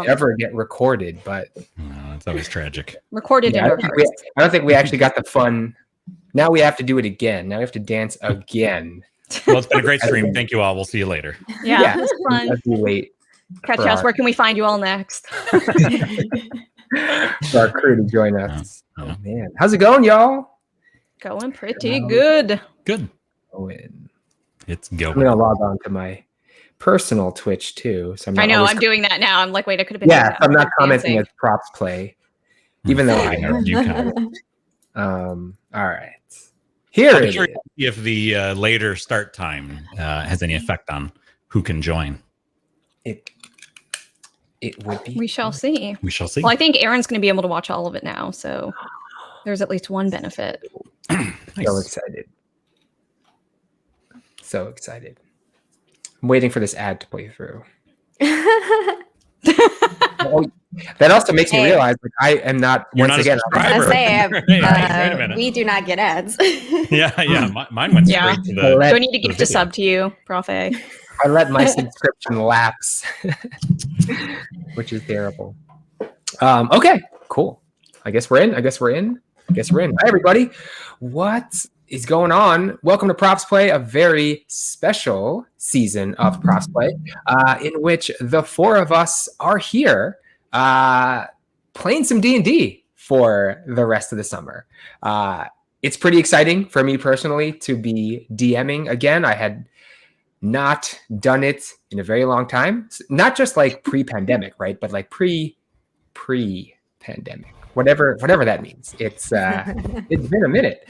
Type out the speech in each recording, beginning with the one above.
ever get recorded, but it's always tragic. Recorded in our hearts. I don't think we actually got the fun. Now we have to do it again. Now we have to dance again. Well, it's been a great stream. Thank you all. We'll see you later. Yeah, it was fun. As we wait Catch us. Where can we find you all next? for our crew to join us. Oh man, how's it going, y'all? Going pretty good. Good. It's going. I'm gonna log on to my personal Twitch too. So I'm doing that now. I'm like, wait, I could have been. Yeah, I'm not commenting as ProfsPlay, even though I know you can. All right. Here it is. If the later start time has any effect on who can join. It would be. We shall see. We shall see. Well, I think Aaron's going to be able to watch all of it now, so there's at least one benefit. Nice. So excited. So excited. I'm waiting for this ad to play through. That also makes me realize I am not. You're once not again, we do not get ads. Yeah. Mine went straight to the. Do I need to gift a sub to you, Prof A? I let my subscription lapse, which is terrible. Okay, cool. I guess we're in. Hi, everybody. What is going on? Welcome to ProfsPlay, a very special season of ProfsPlay, in which the four of us are here playing some D&D for the rest of the summer. It's pretty exciting for me personally to be DMing again. I had not done it in a very long time. Not just like pre-pandemic, right? But like pre-pandemic. Whatever that means. It's been a minute.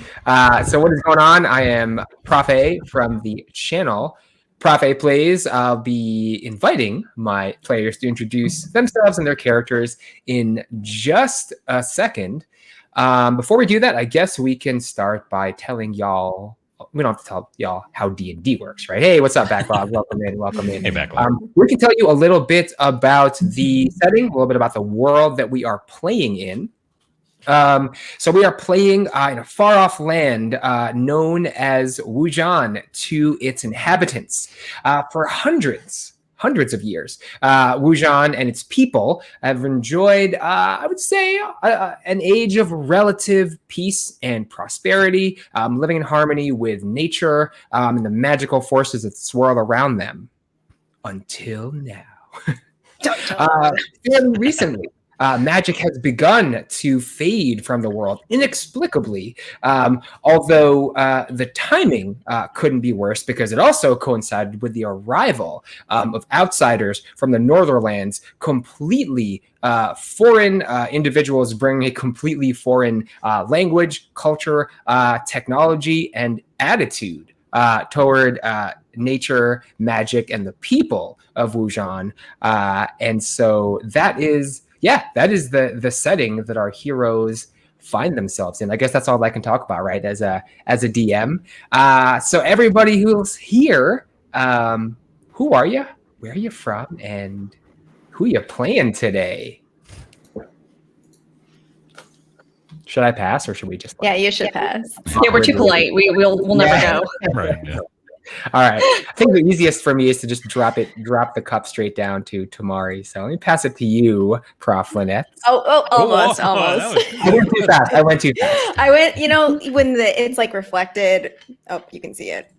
So what is going on? I am Prof A from the channel Prof A Plays. I'll be inviting my players to introduce themselves and their characters in just a second. Before we do that, I guess we can start by telling y'all. We don't have to tell y'all how D&D works, right? Hey, what's up, Backlog? Welcome in. Hey, Backlog. We can tell you a little bit about the setting, a little bit about the world that we are playing in. So we are playing in a far-off land known as Wujan to its inhabitants for hundreds of years. Wujan and its people have enjoyed, I would say, an age of relative peace and prosperity, living in harmony with nature and the magical forces that swirl around them. Until now. Fairly recently, magic has begun to fade from the world inexplicably, although the timing couldn't be worse because it also coincided with the arrival of outsiders from the Northernlands, completely foreign individuals bringing a completely foreign language, culture, technology, and attitude toward nature, magic, and the people of Wujan. And so that is the setting that our heroes find themselves in. I guess that's all I can talk about, right? As a DM. So everybody who's here, who are you? Where are you from? And who are you playing today? Should I pass or should we just? Yeah, you should pass. Yeah, we're too polite. We'll never go. Right. Yeah. All right. I think the easiest for me is to just drop the cup straight down to Tamari. So let me pass it to you, Prof. Lynette. Almost. I went too fast. I went, when it's like reflected. Oh, you can see it.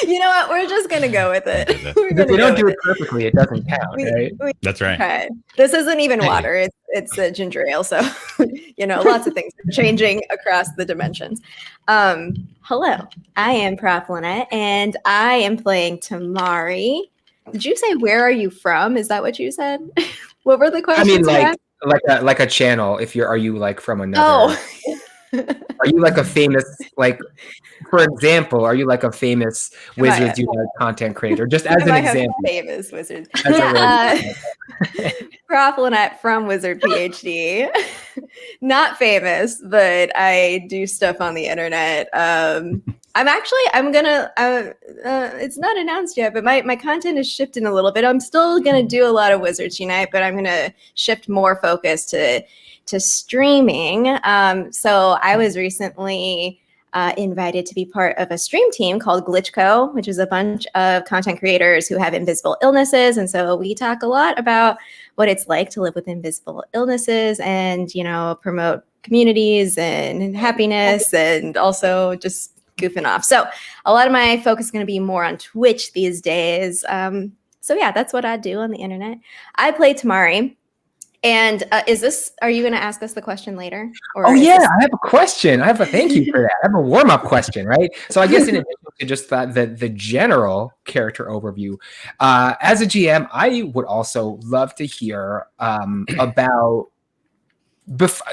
You know what? We're just going to go with it. If we don't do it perfectly, it doesn't count, right? That's right. Okay. This isn't even water. It's a ginger ale. So, lots of things are changing across the dimensions. Hello, I am Prof. Lynette, and I am playing Tamari. Did you say, where are you from? Is that what you said? What were the questions? I mean, like a channel. Are you like from another? Oh. Are you like a famous, for example, are you like a famous Wizards Unite content creator? Just as an example. Famous Wizard. Prof. Lynette from Wizard PhD. Not famous, but I do stuff on the internet. It's not announced yet, but my content is shifting a little bit. I'm still going to do a lot of Wizards Unite, but I'm going to shift more focus to streaming. So I was recently invited to be part of a stream team called Glitchco, which is a bunch of content creators who have invisible illnesses. And so we talk a lot about what it's like to live with invisible illnesses and, you know, promote communities and happiness and also just goofing off. So a lot of my focus is going to be more on Twitch these days. So yeah, that's what I do on the internet. I play Tamari. And are you going to ask us the question later? Or I have a question. Thank you for that. I have a warm-up question, right? So I guess in addition to just the general character overview, as a GM, I would also love to hear about.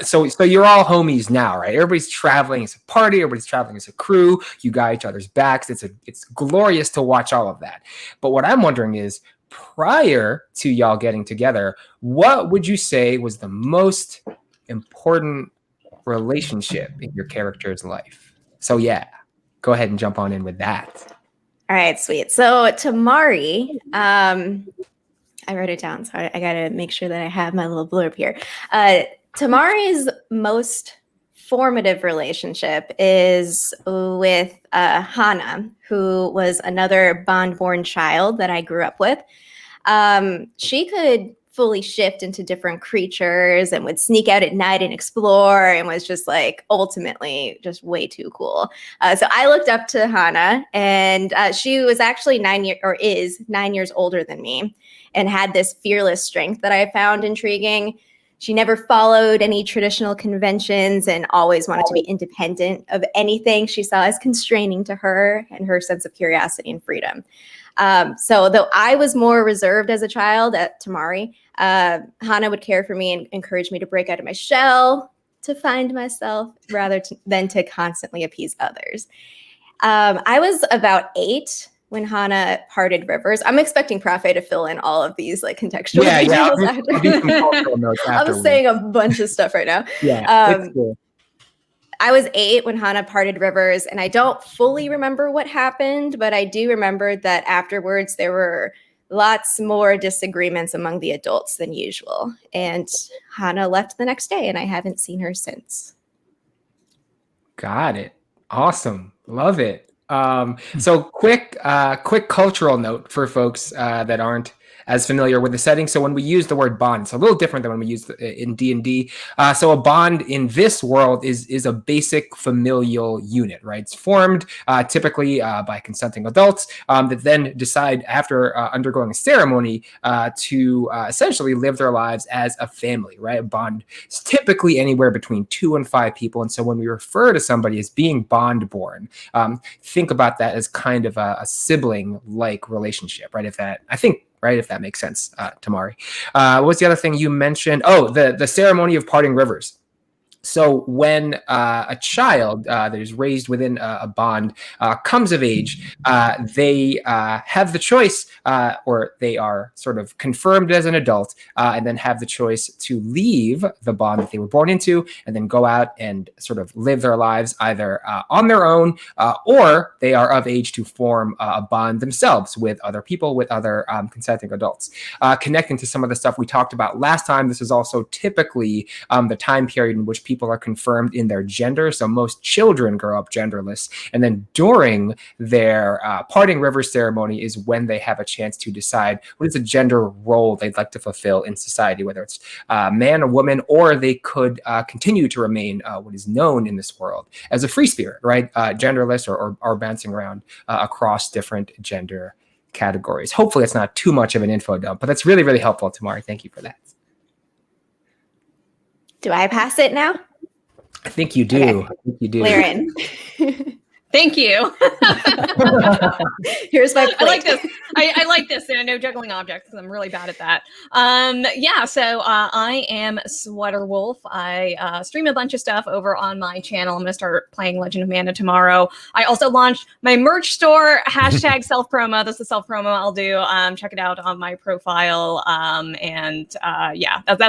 So you're all homies now, right? Everybody's traveling as a party. Everybody's traveling as a crew. You got each other's backs. It's glorious to watch all of that. But what I'm wondering is, prior to y'all getting together, what would you say was the most important relationship in your character's life? So yeah, go ahead and jump on in with that. All right, sweet. So Tamari, I wrote it down, so I got to make sure that I have my little blurb here. Tamari's most formative relationship is with Hannah, who was another bond-born child that I grew up with. She could fully shift into different creatures and would sneak out at night and explore and was just like ultimately just way too cool. So I looked up to Hannah, and she was actually 9 years older than me and had this fearless strength that I found intriguing. She never followed any traditional conventions and always wanted to be independent of anything she saw as constraining to her and her sense of curiosity and freedom. So though I was more reserved as a child at Tamari, Hannah would care for me and encourage me to break out of my shell, to find myself rather than to constantly appease others. I was about 8 when Hannah parted rivers. I'm expecting Prof to fill in all of these like contextual details. I'll do some cultural notes after. I'm saying a bunch of stuff right now. It's cool. I was 8 when Hannah parted rivers, and I don't fully remember what happened, but I do remember that afterwards there were lots more disagreements among the adults than usual. And Hannah left the next day, and I haven't seen her since. Got it. Awesome. Love it. So quick cultural note for folks that aren't as familiar with the setting. So when we use the word bond, it's a little different than when we use in D&D. So a bond in this world is a basic familial unit, right? It's formed typically by consenting adults that then decide after undergoing a ceremony to essentially live their lives as a family, right? A bond is typically anywhere between 2 and 5 people. And so when we refer to somebody as being bond-born, think about that as kind of a sibling-like relationship, right? If that makes sense, Tamari. What's the other thing you mentioned? Oh, the ceremony of parting rivers. So when a child that is raised within a bond comes of age, they have the choice, or they are sort of confirmed as an adult, and then have the choice to leave the bond that they were born into and then go out and sort of live their lives either on their own, or they are of age to form a bond themselves with other people, with other consenting adults. Connecting to some of the stuff we talked about last time, this is also typically the time period in which people are confirmed in their gender. So most children grow up genderless. And then during their parting river ceremony is when they have a chance to decide what is a gender role they'd like to fulfill in society, whether it's man or woman, or they could continue to remain what is known in this world as a free spirit, right? Genderless or bouncing around across different gender categories. Hopefully it's not too much of an info dump, but that's really, really helpful, Tamari. Thank you for that. Do I pass it now? I think you do. Okay. I think you do. Thank you. Here's my plate. I like this. I like this. No juggling objects because I'm really bad at that. So I am Sweater Wolf. I stream a bunch of stuff over on my channel. I'm going to start playing Legend of Mana tomorrow. I also launched my merch store, hashtag self-promo. This is self-promo I'll do. Check it out on my profile. That's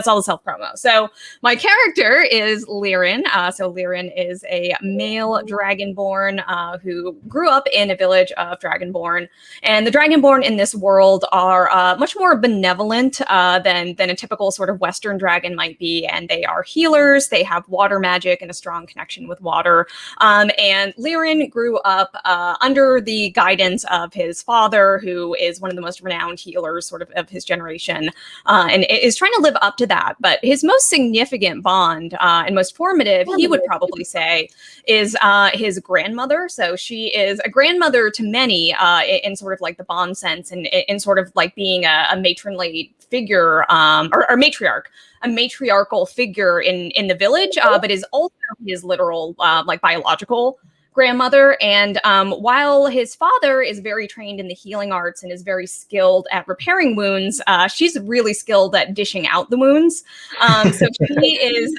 all the self-promo. So my character is Liren. So Liren is a male dragonborn who grew up in a village of Dragonborn. And the Dragonborn in this world are much more benevolent than a typical sort of Western dragon might be. And they are healers. They have water magic and a strong connection with water. And Lirin grew up under the guidance of his father, who is one of the most renowned healers sort of his generation, and is trying to live up to that. But his most significant bond and most formative, he would probably say, is his grandmother. So she is a grandmother to many in sort of like the bond sense, and in sort of like being a matronly figure or matriarch, a matriarchal figure in the village, but is also his literal like biological grandmother. And while his father is very trained in the healing arts and is very skilled at repairing wounds, she's really skilled at dishing out the wounds. So she is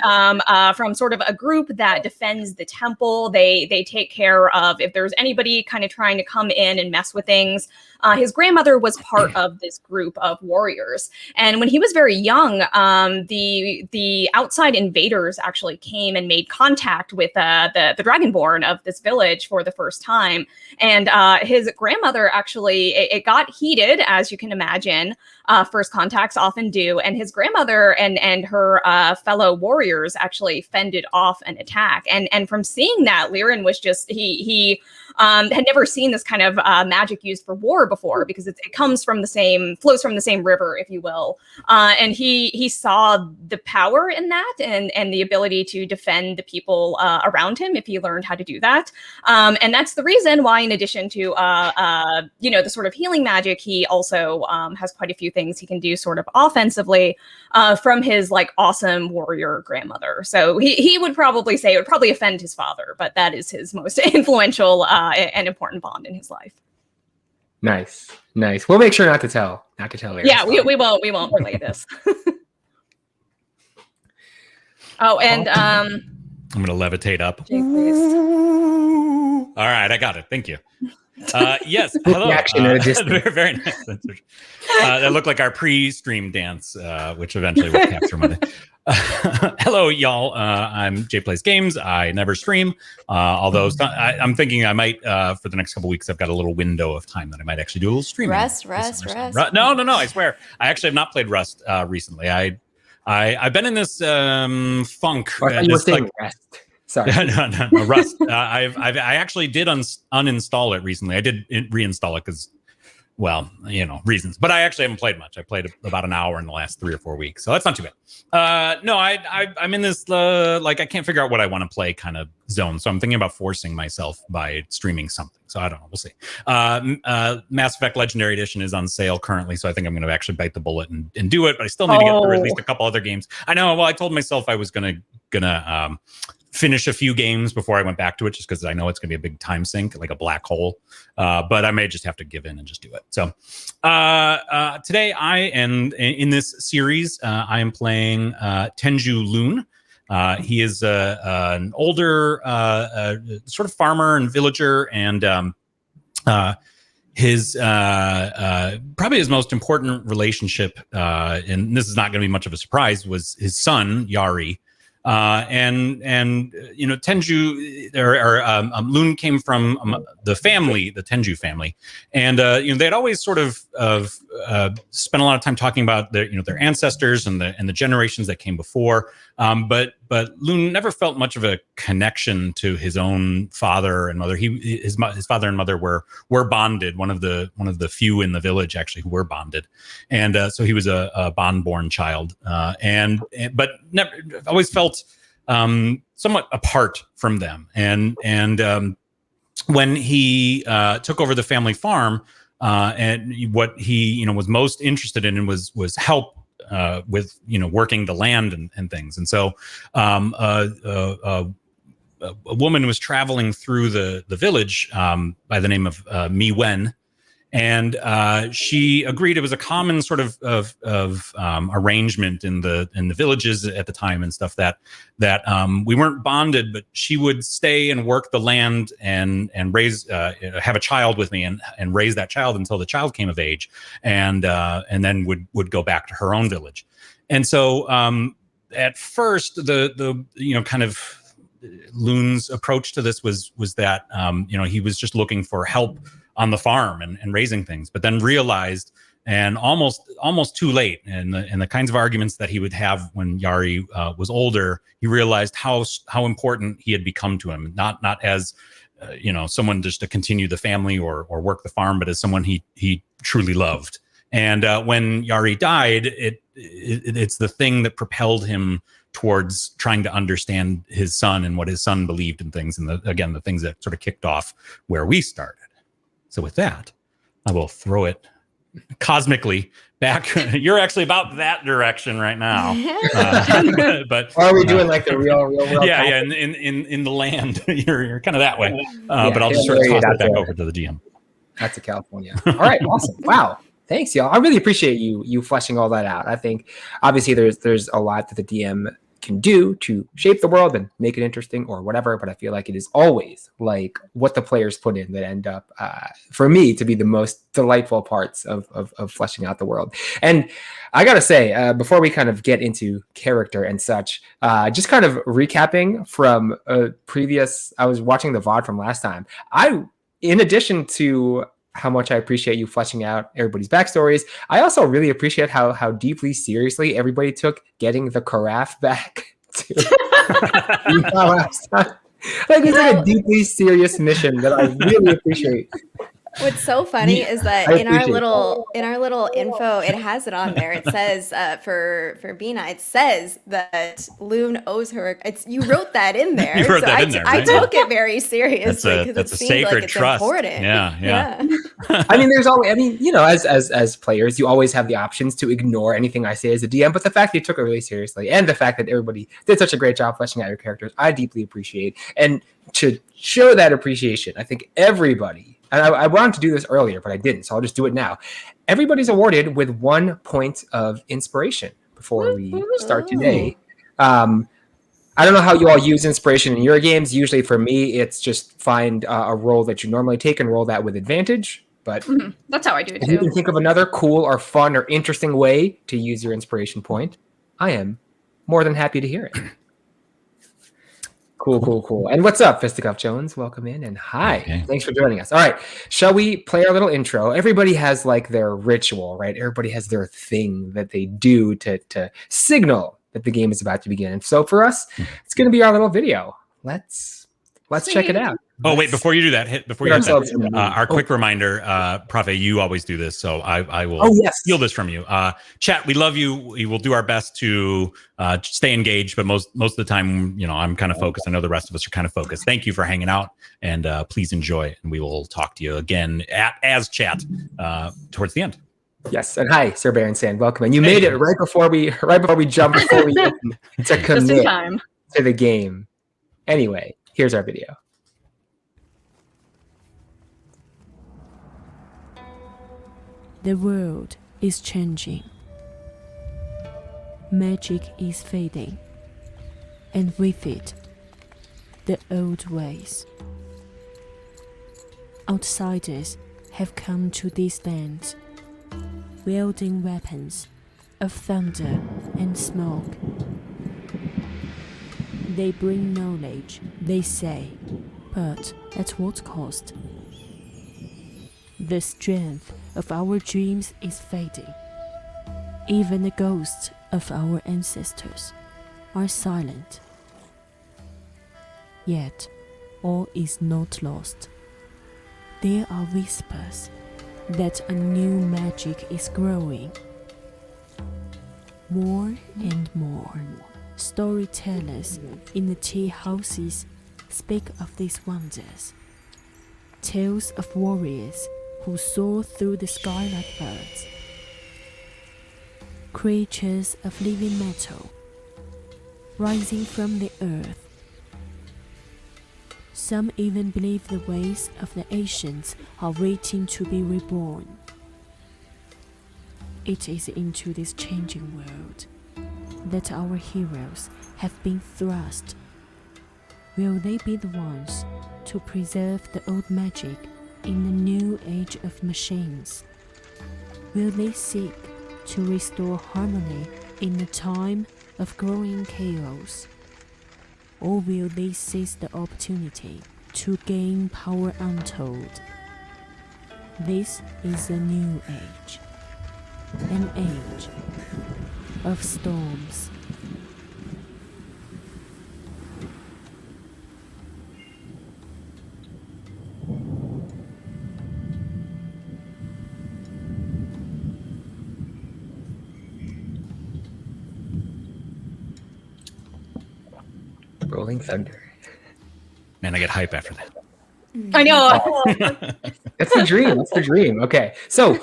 from sort of a group that defends the temple. They take care of if there's anybody kind of trying to come in and mess with things. His grandmother was part of this group of warriors. And when he was very young, the outside invaders actually came and made contact with the Dragonborn of this village for the first time. And his grandmother actually, it got heated, as you can imagine. First contacts often do. And his grandmother and her fellow warriors actually fended off an attack. And from seeing that, Lirin was just, he had never seen this kind of magic used for war before, because it comes from the same, flows from the same river, if you will. And he saw the power in that and the ability to defend the people around him if he learned how to do that. And that's the reason why, in addition to the sort of healing magic, he also has quite a few things he can do sort of offensively from his like awesome warrior grandmother. So he would probably say it would probably offend his father, but that is his most influential and important bond in his life. Nice. We'll make sure not to tell her. Yeah, we won't relay this. Oh, and I'm gonna levitate up. Jake, please. All right, I got it. Thank you. Yes, hello. Very, very nice. That looked like our pre-stream dance, which eventually will capture Monday. Hello, y'all. I'm Jay Plays Games. I never stream, although I'm thinking I might, for the next couple weeks, I've got a little window of time that I might actually do a little streaming. Rust. No, I swear. I actually have not played Rust recently. I've been in this funk. You were saying Rust. Sorry. No, Rust. I actually did uninstall it recently. I did reinstall it because, well, reasons. But I actually haven't played much. I played about an hour in the last 3 or 4 weeks, so that's not too bad. No, I'm in this I can't figure out what I want to play kind of zone. So I'm thinking about forcing myself by streaming something. So I don't know. We'll see. Mass Effect Legendary Edition is on sale currently, so I think I'm going to actually bite the bullet and do it. But I still need to get through at least a couple other games. I know. Well, I told myself I was gonna finish a few games before I went back to it, just because I know it's going to be a big time sink, like a black hole. But I may just have to give in and just do it. So today I am in this series. I am playing Tenju Loon. He is an older sort of farmer and villager, and his probably his most important relationship, and this is not going to be much of a surprise, was his son Yari. And Tenju or Loon came from the Tenju family, and they'd always sort of spent a lot of time talking about their ancestors and the generations that came before. But Loon never felt much of a connection to his own father and mother. His father and mother were bonded. One of the few in the village actually who were bonded, and so he was a bond-born child. But never always felt somewhat apart from them. And when he took over the family farm, and what he was most interested in was help with working the land and things. And so a woman was traveling through the village by the name of Mi Wen. And she agreed it was a common sort of arrangement in the villages at the time and stuff that we weren't bonded, but she would stay and work the land and raise have a child with me and raise that child until the child came of age, and then would go back to her own village. And so at first the kind of Loon's approach to this was that he was just looking for help on the farm and raising things, but then realized, and almost too late, and the kinds of arguments that he would have when Yari was older, he realized how important he had become to him, not as someone just to continue the family or work the farm, but as someone he truly loved. And when Yari died, it's the thing that propelled him towards trying to understand his son and what his son believed in things, and the things that sort of kicked off where we started. So with that, I will throw it cosmically back. You're actually about that direction right now. But are we doing like the real world? Yeah, in the land, you're kind of that way. But I'll just sort of toss it back over to the GM. That's a California. All right, awesome. Wow. Thanks, y'all. I really appreciate you fleshing all that out. I think obviously there's a lot that the DM can do to shape the world and make it interesting or whatever, but I feel like it is always like what the players put in that end up for me to be the most delightful parts of fleshing out the world. And I gotta say, before we kind of get into character and such, just kind of recapping from I was watching the VOD from last time. In addition to how much I appreciate you fleshing out everybody's backstories, I also really appreciate how deeply seriously everybody took getting the carafe back to last time. Like, it's like a deeply serious mission that I really appreciate. What's so funny is that in our little info, it has it on there. It says for Bina, it says that Loon owes her. You wrote that in there. You wrote that in there, right? I took it very seriously because that's it a seems sacred like it's trust. important. Yeah. I mean, there's always. I mean, as players, you always have the options to ignore anything I say as a DM. But the fact that you took it really seriously, and the fact that everybody did such a great job fleshing out your characters, I deeply appreciate. And to show that appreciation, I think everybody. And I wanted to do this earlier, but I didn't, so I'll just do it now. Everybody's awarded with 1 point of inspiration before we start today. I don't know how you all use inspiration in your games. Usually for me, it's just find a role that you normally take and roll that with advantage. But that's how I do it if too. you can think of another cool or fun or interesting way to use your inspiration point, I am more than happy to hear it. Cool. And what's up, Fisticuff Jones? Welcome in, and hi. Okay. Thanks for joining us. All right, shall we play our little intro? Everybody has like their ritual, right? Everybody has their thing that they do to signal that the game is about to begin. And so for us, it's going to be our little video. Let's check it out. Oh, wait, before you do that, our quick reminder, Prof, you always do this, so I will steal this from you. Chat, we love you. We will do our best to stay engaged, but most of the time, I'm kind of focused. I know the rest of us are kind of focused. Thank you for hanging out, and please enjoy, and we will talk to you again as chat towards the end. Yes, and hi, Sir Baron Sand. Welcome. And you made it right before we jump to commit to the game. Anyway, here's our video. The world is changing. Magic is fading. And with it, the old ways. Outsiders have come to these lands, wielding weapons of thunder and smoke. They bring knowledge, they say, but at what cost? The strength of our dreams is fading. Even the ghosts of our ancestors are silent. Yet, all is not lost. There are whispers that a new magic is growing. More and more, storytellers in the tea houses speak of these wonders. Tales of warriors who soar through the sky like birds. Creatures of living metal, rising from the earth. Some even believe the ways of the ancients are waiting to be reborn. It is into this changing world that our heroes have been thrust. Will they be the ones to preserve the old magic in the new age of machines? Will they seek to restore harmony in the time of growing chaos? or will they seize the opportunity to gain power untold? This is a new age, an age of storms. Rolling Thunder. Man, I get hype after that. I know. That's the dream. That's the dream. Okay. So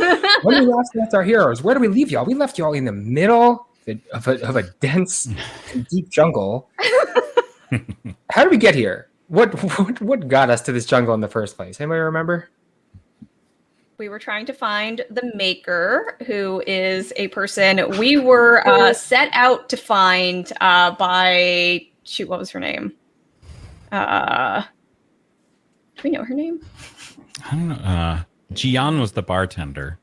when we last left our heroes, where do we leave y'all? We left y'all in the middle of a dense and deep jungle. How did we get here? What got us to this jungle in the first place? Anybody remember? We were trying to find the Maker, who is a person we were set out to find by, shoot, what was her name? Do we know her name? I don't know. Gian was the bartender.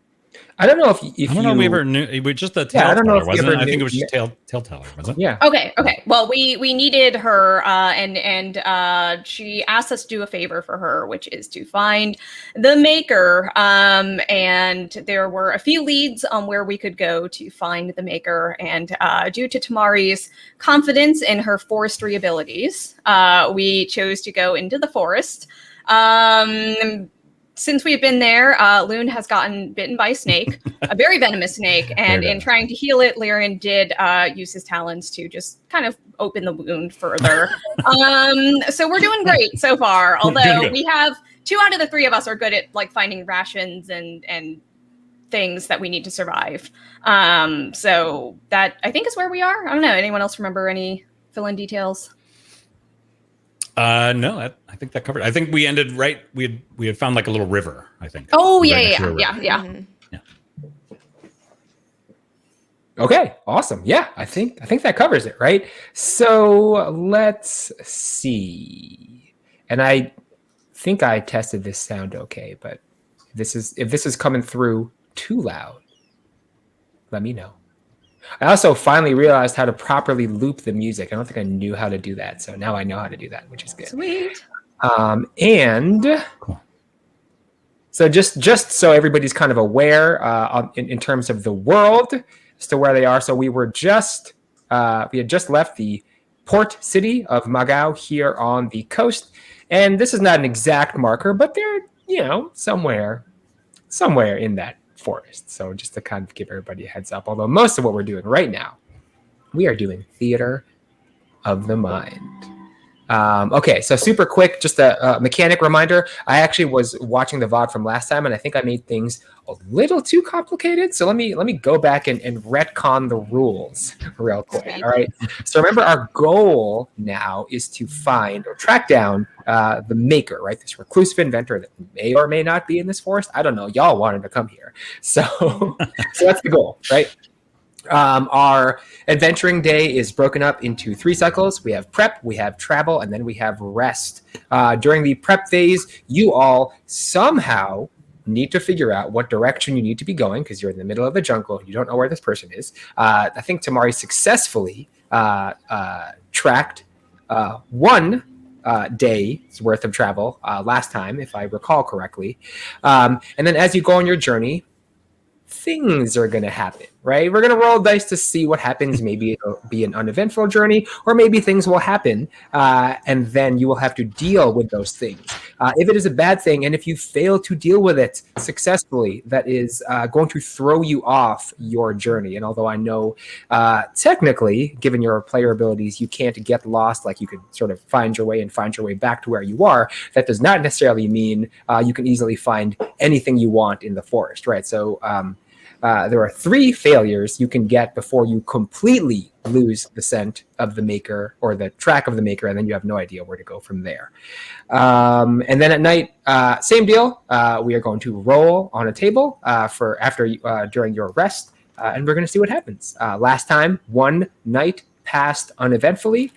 I don't know if I don't know if we ever knew. It was just a Yeah, I don't know tellteller, if we wasn't ever it? I think knew- it was just tellteller, was it? Yeah. Okay. Well, we needed her, and she asked us to do a favor for her, which is to find the Maker. And there were a few leads on where we could go to find the Maker. And due to Tamari's confidence in her forestry abilities, we chose to go into the forest. Since we've been there, Loon has gotten bitten by a snake, a very venomous snake, and in trying to heal it, Lyrian did use his talons to just kind of open the wound further. So we're doing great so far, although we have 2 out of the 3 of us are good at like finding rations and things that we need to survive. So that I think is where we are. I don't know. Anyone else remember any fill-in details? No, I think that covered. I think we ended right. We had found like a little river. I think. Oh Right yeah. next to a river. Mm-hmm. Okay, awesome. Yeah, I think that covers it, right? So let's see. And I think I tested this sound okay, but if this is coming through too loud, let me know. I also finally realized how to properly loop the music. I don't think I knew how to do that, so now I know how to do that, which is good. Sweet. And Cool. so just so everybody's kind of aware in terms of the world as to where they are. So we had just left the port city of Magao here on the coast, and this is not an exact marker, but they're somewhere in that forest. So just to kind of give everybody a heads up, although most of what we're doing right now, we are doing theater of the mind. Okay, so super quick, just a mechanic reminder. I actually was watching the VOD from last time, and I think I made things a little too complicated. So let me go back and retcon the rules real quick. All right. So remember, our goal now is to find or track down the Maker, right? This reclusive inventor that may or may not be in this forest. I don't know. Y'all wanted to come here, so that's the goal, right? Our adventuring day is broken up into 3 cycles. We have prep, we have travel, and then we have rest. During the prep phase, you all somehow need to figure out what direction you need to be going because you're in the middle of the jungle. You don't know where this person is. I think Tamari successfully tracked 1 day's worth of travel last time, if I recall correctly. And then as you go on your journey, things are going to happen, right? We're going to roll dice to see what happens. Maybe it'll be an uneventful journey, or maybe things will happen, and then you will have to deal with those things. If it is a bad thing, and if you fail to deal with it successfully, that is going to throw you off your journey. And although I know technically, given your player abilities, you can't get lost, like you could sort of find your way back to where you are, that does not necessarily mean you can easily find anything you want in the forest, right? So there are 3 failures you can get before you completely lose the scent of the Maker or the track of the Maker, and then you have no idea where to go from there. And then at night, same deal. We are going to roll on a table during your rest, and we're going to see what happens. Last time, 1 night passed uneventfully.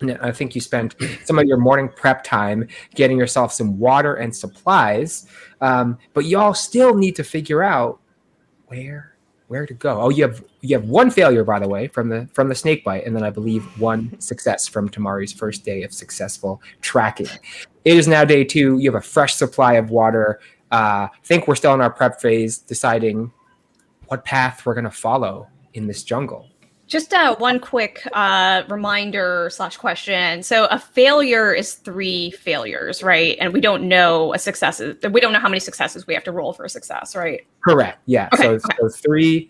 And I think you spent some of your morning prep time getting yourself some water and supplies, but y'all still need to figure out where where to go. Oh, you have one failure, by the way, from the snake bite, and then I believe one success from Tamari's first day of successful tracking. It is now day 2. You have a fresh supply of water. I think we're still in our prep phase, deciding what path we're going to follow in this jungle. Just one quick reminder / question. So a failure is 3 failures, right? And we don't know we don't know how many successes we have to roll for a success, right? Correct. Yeah. Okay, So three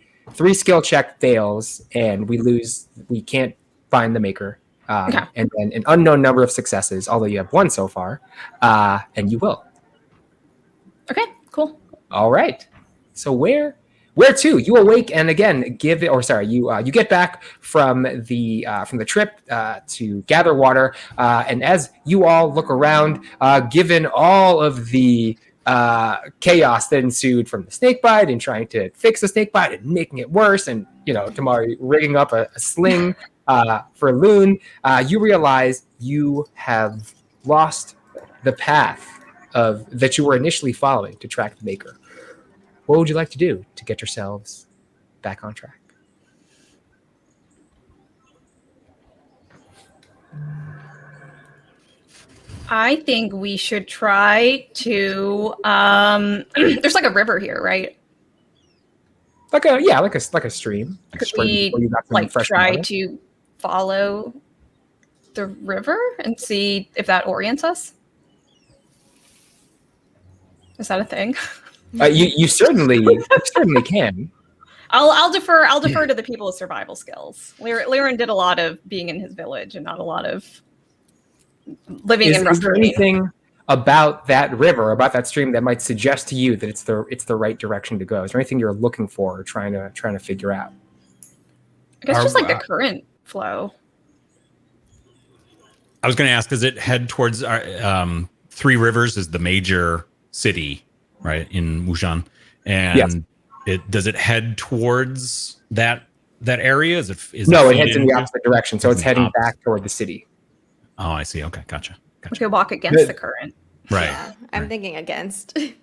skill check fails, and we lose. We can't find the maker. And then an unknown number of successes, although you have 1 so far, and you will. Okay, cool. All right. So where to? You awake and again you get back from the trip to gather water, and as you all look around, given all of the chaos that ensued from the snake bite and trying to fix the snake bite and making it worse, and Tamari rigging up a sling for Loon, you realize you have lost the path that you were initially following to track the maker. What would you like to do to get yourselves back on track? I think we should try to there's like a river here, right? Like a stream. Could we try to follow the river and see if that orients us? Is that a thing? You certainly can. I'll defer to the people with survival skills. Liren did a lot of being in his village and not a lot of living in Is there anything about that river, about that stream, that might suggest to you that it's the right direction to go? Is there anything you're looking for or trying to figure out? I guess just like the current flow. I was going to ask, does it head towards Three Rivers is the major city, right, in Wuhan, and yes. Does it head towards that area? It heads in the opposite direction, so it's heading back toward the city. Oh, I see. Okay, gotcha. We could walk against the current. Right. Yeah, I'm thinking against. I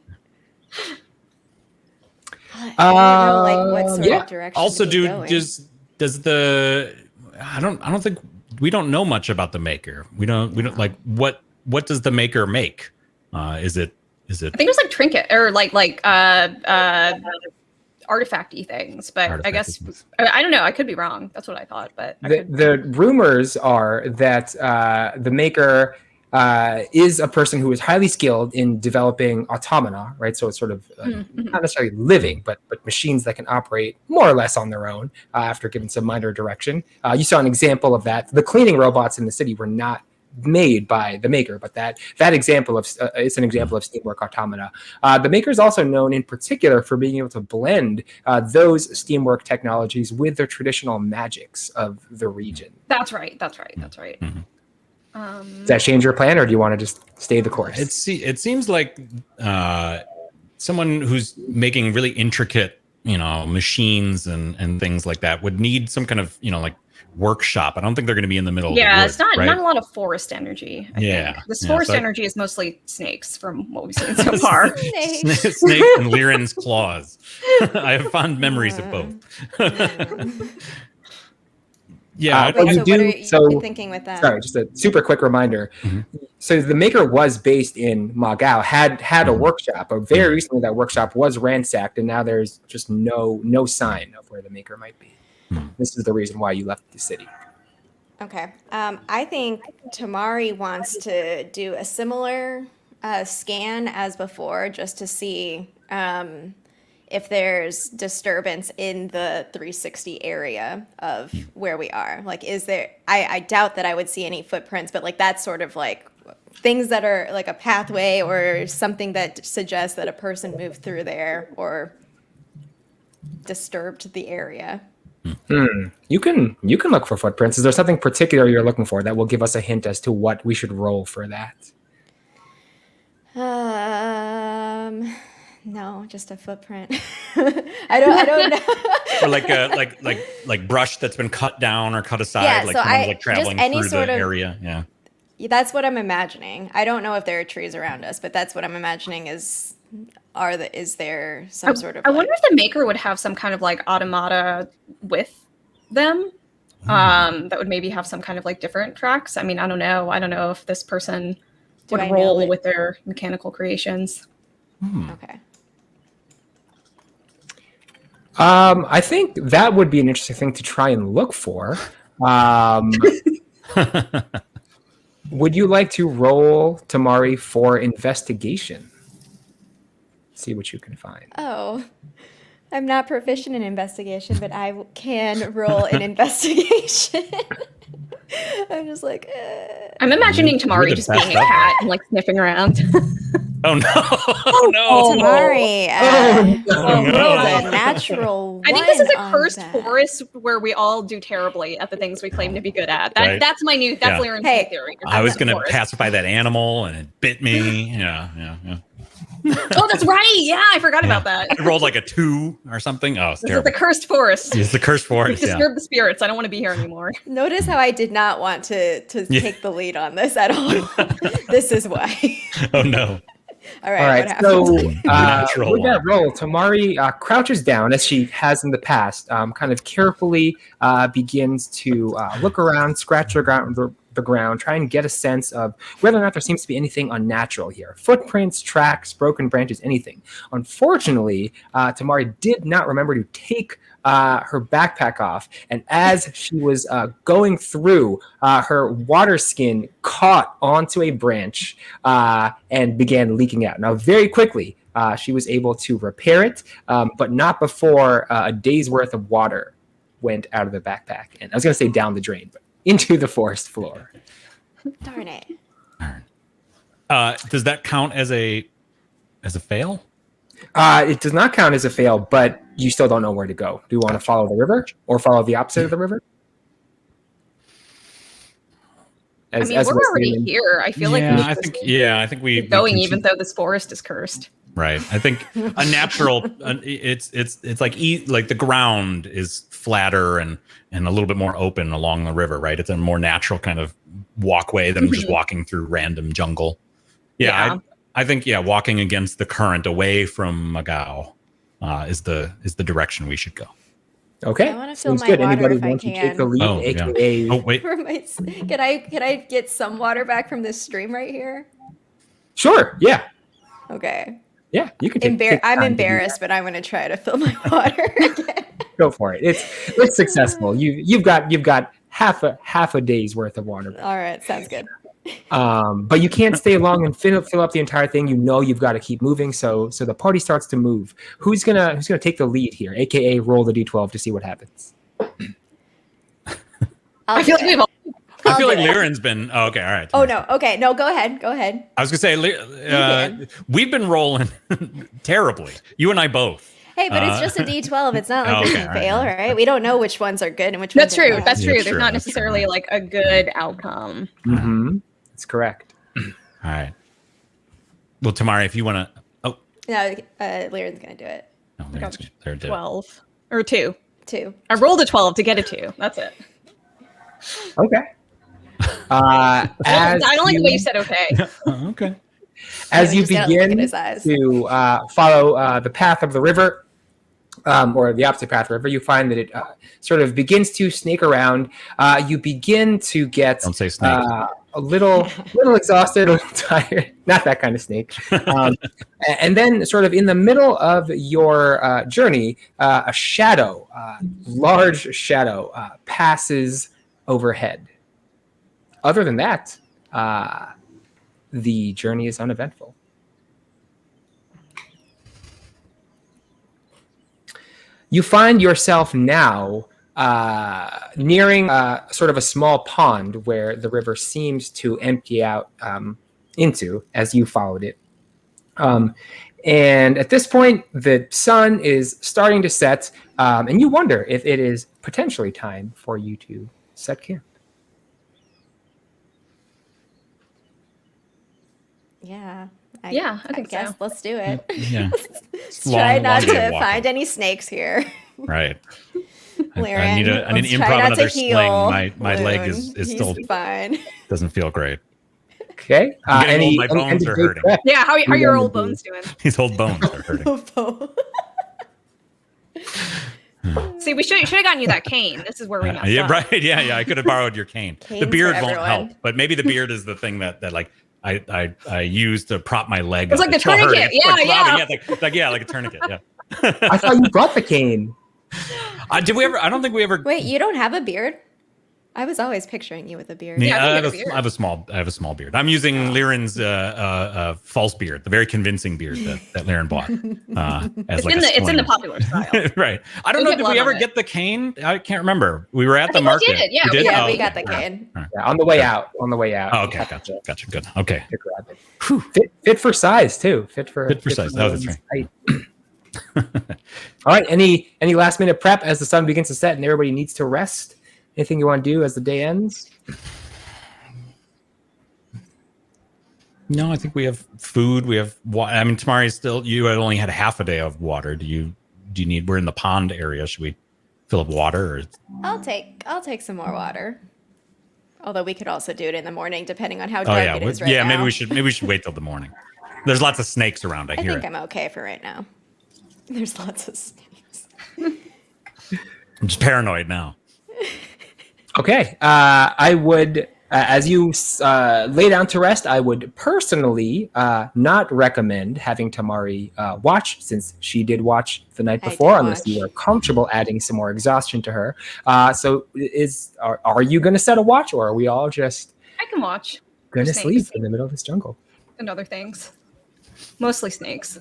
don't know, like, what sort of direction. Also, I don't think we don't know much about the maker. We don't like what does the maker make? Is it? I think it's like trinket or like artifact-y things, but I guess I don't know. I could be wrong. That's what I thought, but the rumors are that the maker is a person who is highly skilled in developing automata, right? So it's sort of not necessarily living, but machines that can operate more or less on their own after given some minor direction. You saw an example of that. The cleaning robots in the city were not made by the maker, but that example of it's an example of steamwork automata. The maker is also known in particular for being able to blend those steamwork technologies with the traditional magics of the region. That's right. Mm-hmm. Does that change your plan, or do you want to just stay the course? It seems like someone who's making really intricate, machines and things like that would need some kind of, like workshop. I don't think they're going to be in the middle of the woods, it's not right? not a lot of forest energy. I think. This forest energy is mostly snakes from what we've seen so far. Snake and Liren's claws. I have fond memories of both. Yeah. What are you thinking with that? Sorry, just a super quick reminder. So the maker was based in Magao, had a workshop, but very recently that workshop was ransacked, and now there's just no sign of where the maker might be. This is the reason why you left the city. Okay. I think Tamari wants to do a similar scan as before, just to see if there's disturbance in the 360 area of where we are. Like, is there, I doubt that I would see any footprints, but like that's sort of like things that are like a pathway or something that suggests that a person moved through there or disturbed the area. You can look for footprints. Is there something particular you're looking for that will give us a hint as to what we should roll for that? No, just a footprint. I don't know. Or like brush that's been cut down or cut aside, like traveling through the area. Yeah. That's what I'm imagining. I don't know if there are trees around us, but that's what I'm imagining is is there some sort of? I wonder if the maker would have some kind of like automata with them. That would maybe have some kind of like different tracks. I mean, I don't know. I don't know if this person would roll with their mechanical creations. Okay. I think that would be an interesting thing to try and look for. Would you like to roll, Tamari, for investigation? See what you can find. Oh, I'm not proficient in investigation, but I can roll an investigation. I'm just like, I'm imagining Tamari just being a cat and like sniffing around. Oh no! Oh no! Tamari, no. rolled a natural one. I think this is a on cursed that. forest where we all do terribly at the things we claim to be good at. Right. That's my new. That's Lyran's new theory. I was going to forest. pacify that animal, and it bit me. Yeah. Oh, that's right. Yeah, I forgot about that. I rolled like a 2 or something. Oh, it's This terrible. is the cursed forest. It's the cursed forest. We Yeah. disturbed the spirits. I don't want to be here anymore. Notice how I did not want to take the lead on this at all. This is why. Oh no! All right. All right, What so happened? Natural with that one. roll, Tamari crouches down as she has in the past, kind of carefully begins to look around, scratch the ground, try and get a sense of whether or not there seems to be anything unnatural here. Footprints, tracks, broken branches, anything. Unfortunately, Tamari did not remember to take her backpack off, and as she was going through, her water skin caught onto a branch and began leaking out. Now, very quickly, she was able to repair it, but not before a day's worth of water went out of the backpack. And I was going to say down the drain, but into the forest floor. Darn it. Does that count as a fail? It does not count as a fail, but you still don't know where to go. Do you want to follow the river or follow the opposite of the river? I mean, we're already here. I feel like we should I think we keep going, we even though this forest is cursed. Right. I think a natural. It's like the ground is flatter and a little bit more open along the river. Right. It's a more natural kind of walkway than just walking through random jungle. Yeah. I think walking against the current away from Magao is the direction we should go. Okay. I want to fill Seems my good. water Anybody if I want to can. take the lead? Oh, AKA. Oh wait. Can I get some water back from this stream right here? Sure. Yeah. Okay. Yeah. You can take. take I'm time to do embarrassed, but I'm going to try to fill my water again. that. Go for it. It's successful. You've got half a day's worth of water. All right. Sounds good. But you can't stay long and fill up the entire thing. You know you've got to keep moving. So the party starts to move. Who's gonna take the lead here? AKA roll the d12 to see what happens. I feel like we've all. I feel like Lyran's been. Oh, okay. All right. Oh no. Okay. No. Go ahead. I was gonna say we've been rolling terribly. You and I both. Hey, but it's just a D12. It's not like we can fail, right. right? We don't know which ones are good and which That's ones are true. bad. That's true. That's There's true, not that's necessarily true. like a good outcome. Mm-hmm. That's correct. All right. Well, Tamari, if you want to. Oh. No, Lyran's going to do it. No, they're 12 or 2. 2. I rolled a 12 to get a 2. That's it. Okay. I don't like the way you said okay. Okay. As you Just gotta look at begin his eyes. to follow the path of the river, or the opposite path of the river, you find that it sort of begins to snake around. You begin to get Don't say snake. a little exhausted, a little tired. Not that kind of snake. And then, sort of in the middle of your journey, a shadow, large shadow, passes overhead. Other than that, the journey is uneventful. You find yourself now nearing sort of a small pond where the river seems to empty out into as you followed it. And at this point, the sun is starting to set, and you wonder if it is potentially time for you to set camp. Yeah. I think guess so. let's do it. Yeah. Let's try not long day to of walking. find any snakes here. Right. I Lyran, need to let's improv try not another to sling. heal My leg is He's still fine. doesn't feel great. Okay. I'm getting old, my any bones are end-of-day hurting. prep Yeah, how are you your wanna old do? bones doing? These old bones are hurting. See, we should have gotten you that cane. This is where we messed Yeah, up. right. Yeah. I could have borrowed your cane. The Canes beard for won't everyone. help, but maybe the beard is the thing that like I use to prop my leg. It's up. like the still hurting. tourniquet. It's like Yeah, throbbing. Yeah, like a tourniquet. Yeah. I thought you brought the cane. Did we ever? I don't think we ever. Wait, you don't have a beard? I was always picturing you with a beard. Yeah, I I think you have a beard. have a small beard. I'm using Liren's false beard, the very convincing beard that Liren bought. It's in the popular style. Right. I don't You'll know. get Did blood we ever on it. get the cane? I can't remember. We were at the think we market. did. Yeah, We did? Yeah, Oh, we got the okay. cane. All right. Yeah, on the way out. On the way out. Oh, okay. Gotcha. Good. Okay. To grab it. Fit for size too. Fit for size. Oh, that's right. height. All right. Any last minute prep as the sun begins to set and everybody needs to rest? Anything you want to do as the day ends? No, I think we have food. We have water. I mean, Tamari, still, you had only had half a day of water. Do you need? We're in the pond area. Should we fill up water? Or? I'll take some more water. Although we could also do it in the morning, depending on how dark it is right now. Maybe we should wait till the morning. There's lots of snakes around. I hear think it. I'm okay for right now. There's lots of snakes. I'm just paranoid now. Okay. I would, as you lay down to rest, I would personally not recommend having Tamari watch, since she did watch the night I before, did unless watch. you are comfortable adding some more exhaustion to her. So are you going to set a watch, or are we all just I can watch going to Snakes. sleep in the middle of this jungle? and other things. Mostly snakes.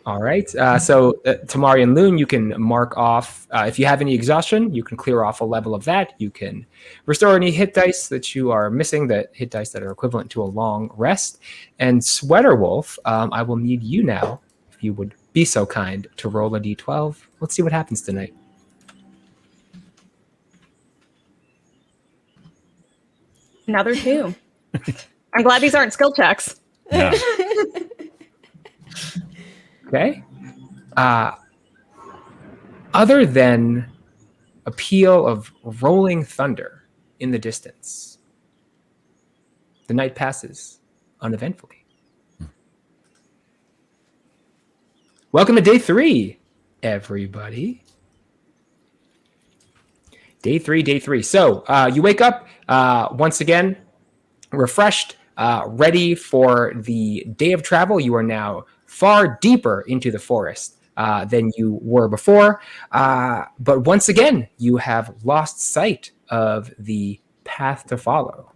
All right. So Tamari and Loon, you can mark off, if you have any exhaustion, you can clear off a level of that. You can restore any hit dice that you are missing, that hit dice that are equivalent to a long rest. And Sweater Wolf, I will need you now, if you would be so kind, to roll a d12. Let's see what happens tonight. Another 2. I'm glad these aren't skill checks. Yeah. Okay. Other than a peal of rolling thunder in the distance, the night passes uneventfully. Welcome to day 3, everybody. Day three. So you wake up once again, refreshed, ready for the day of travel. You are now far deeper into the forest than you were before. But once again, you have lost sight of the path to follow.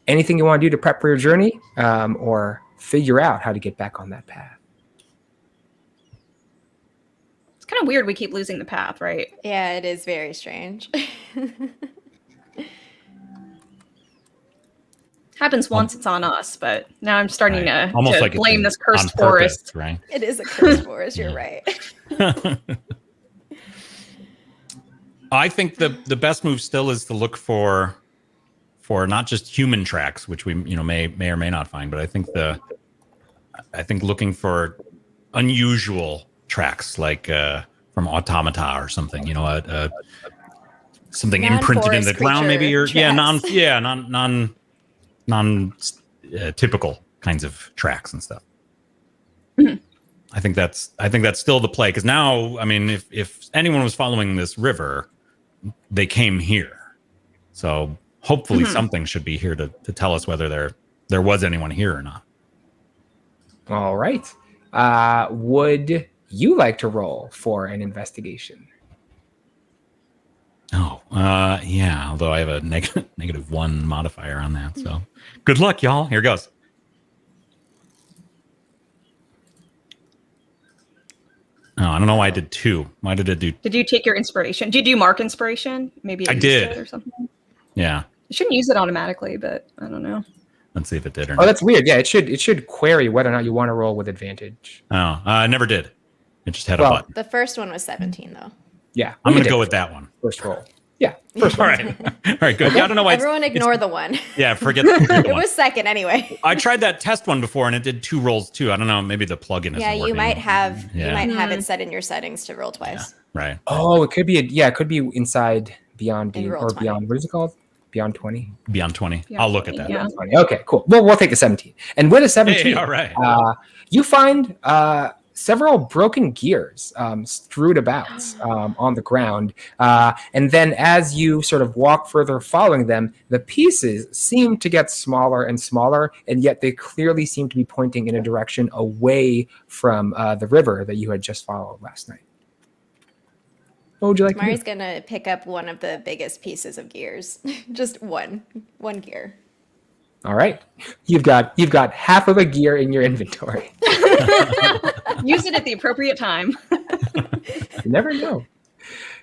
Anything you want to do to prep for your journey, or figure out how to get back on that path? It's kind of weird we keep losing the path, right? Yeah, it is very strange. Happens once, it's on us, but now I'm starting to like blame it's this cursed on purpose, forest. right? It is a cursed forest, you're right. I think the best move still is to look for not just human tracks, which we may or may not find, but I think looking for unusual tracks, like from automata or something, something imprinted in the ground, maybe, or non typical kinds of tracks and stuff. Mhm. I think that's still the play, because now, I mean, if anyone was following this river, they came here, so hopefully something should be here to tell us whether there was anyone here or not. All right. Would you like to roll for an investigation? Oh, yeah. Although I have a -1 modifier on that, so good luck, y'all. Here goes. Oh, I don't know why I did 2. Why did I do? Did you take your inspiration? Did you mark inspiration? Maybe I used did. it or something. Yeah. You shouldn't use it automatically, but I don't know. Let's see if it did or Oh, not. that's weird. Yeah, it should query whether or not you want to roll with advantage. Oh, I never did. It just had a Well, button. The first one was 17, though. Yeah, I'm we going to did go with that one. first roll. Yeah, first All roll. right. All right, good. Yeah, I don't know why. Everyone ignore the one. Yeah, forget the It one. was second anyway. I tried that test one before, and it did 2 rolls too. I don't know. Maybe the plugin isn't Yeah, working. you might have Yeah. it set in your settings to roll twice. Right. Oh, it could be it could be inside Beyond In Game Roll or 20. Beyond. What is it called? Beyond 20? Beyond 20. Beyond I'll look 20, at that. yeah. 20. Okay, cool. Well, we'll take a 17. And with a 17, Hey, all right. you find several broken gears strewed about on the ground. And then as you sort of walk further following them, the pieces seem to get smaller and smaller, and yet they clearly seem to be pointing in a direction away from the river that you had just followed last night. What would you like to do? Mari's gonna pick up one of the biggest pieces of gears. Just one gear. All right. You've got half of a gear in your inventory. Use it at the appropriate time. You never know.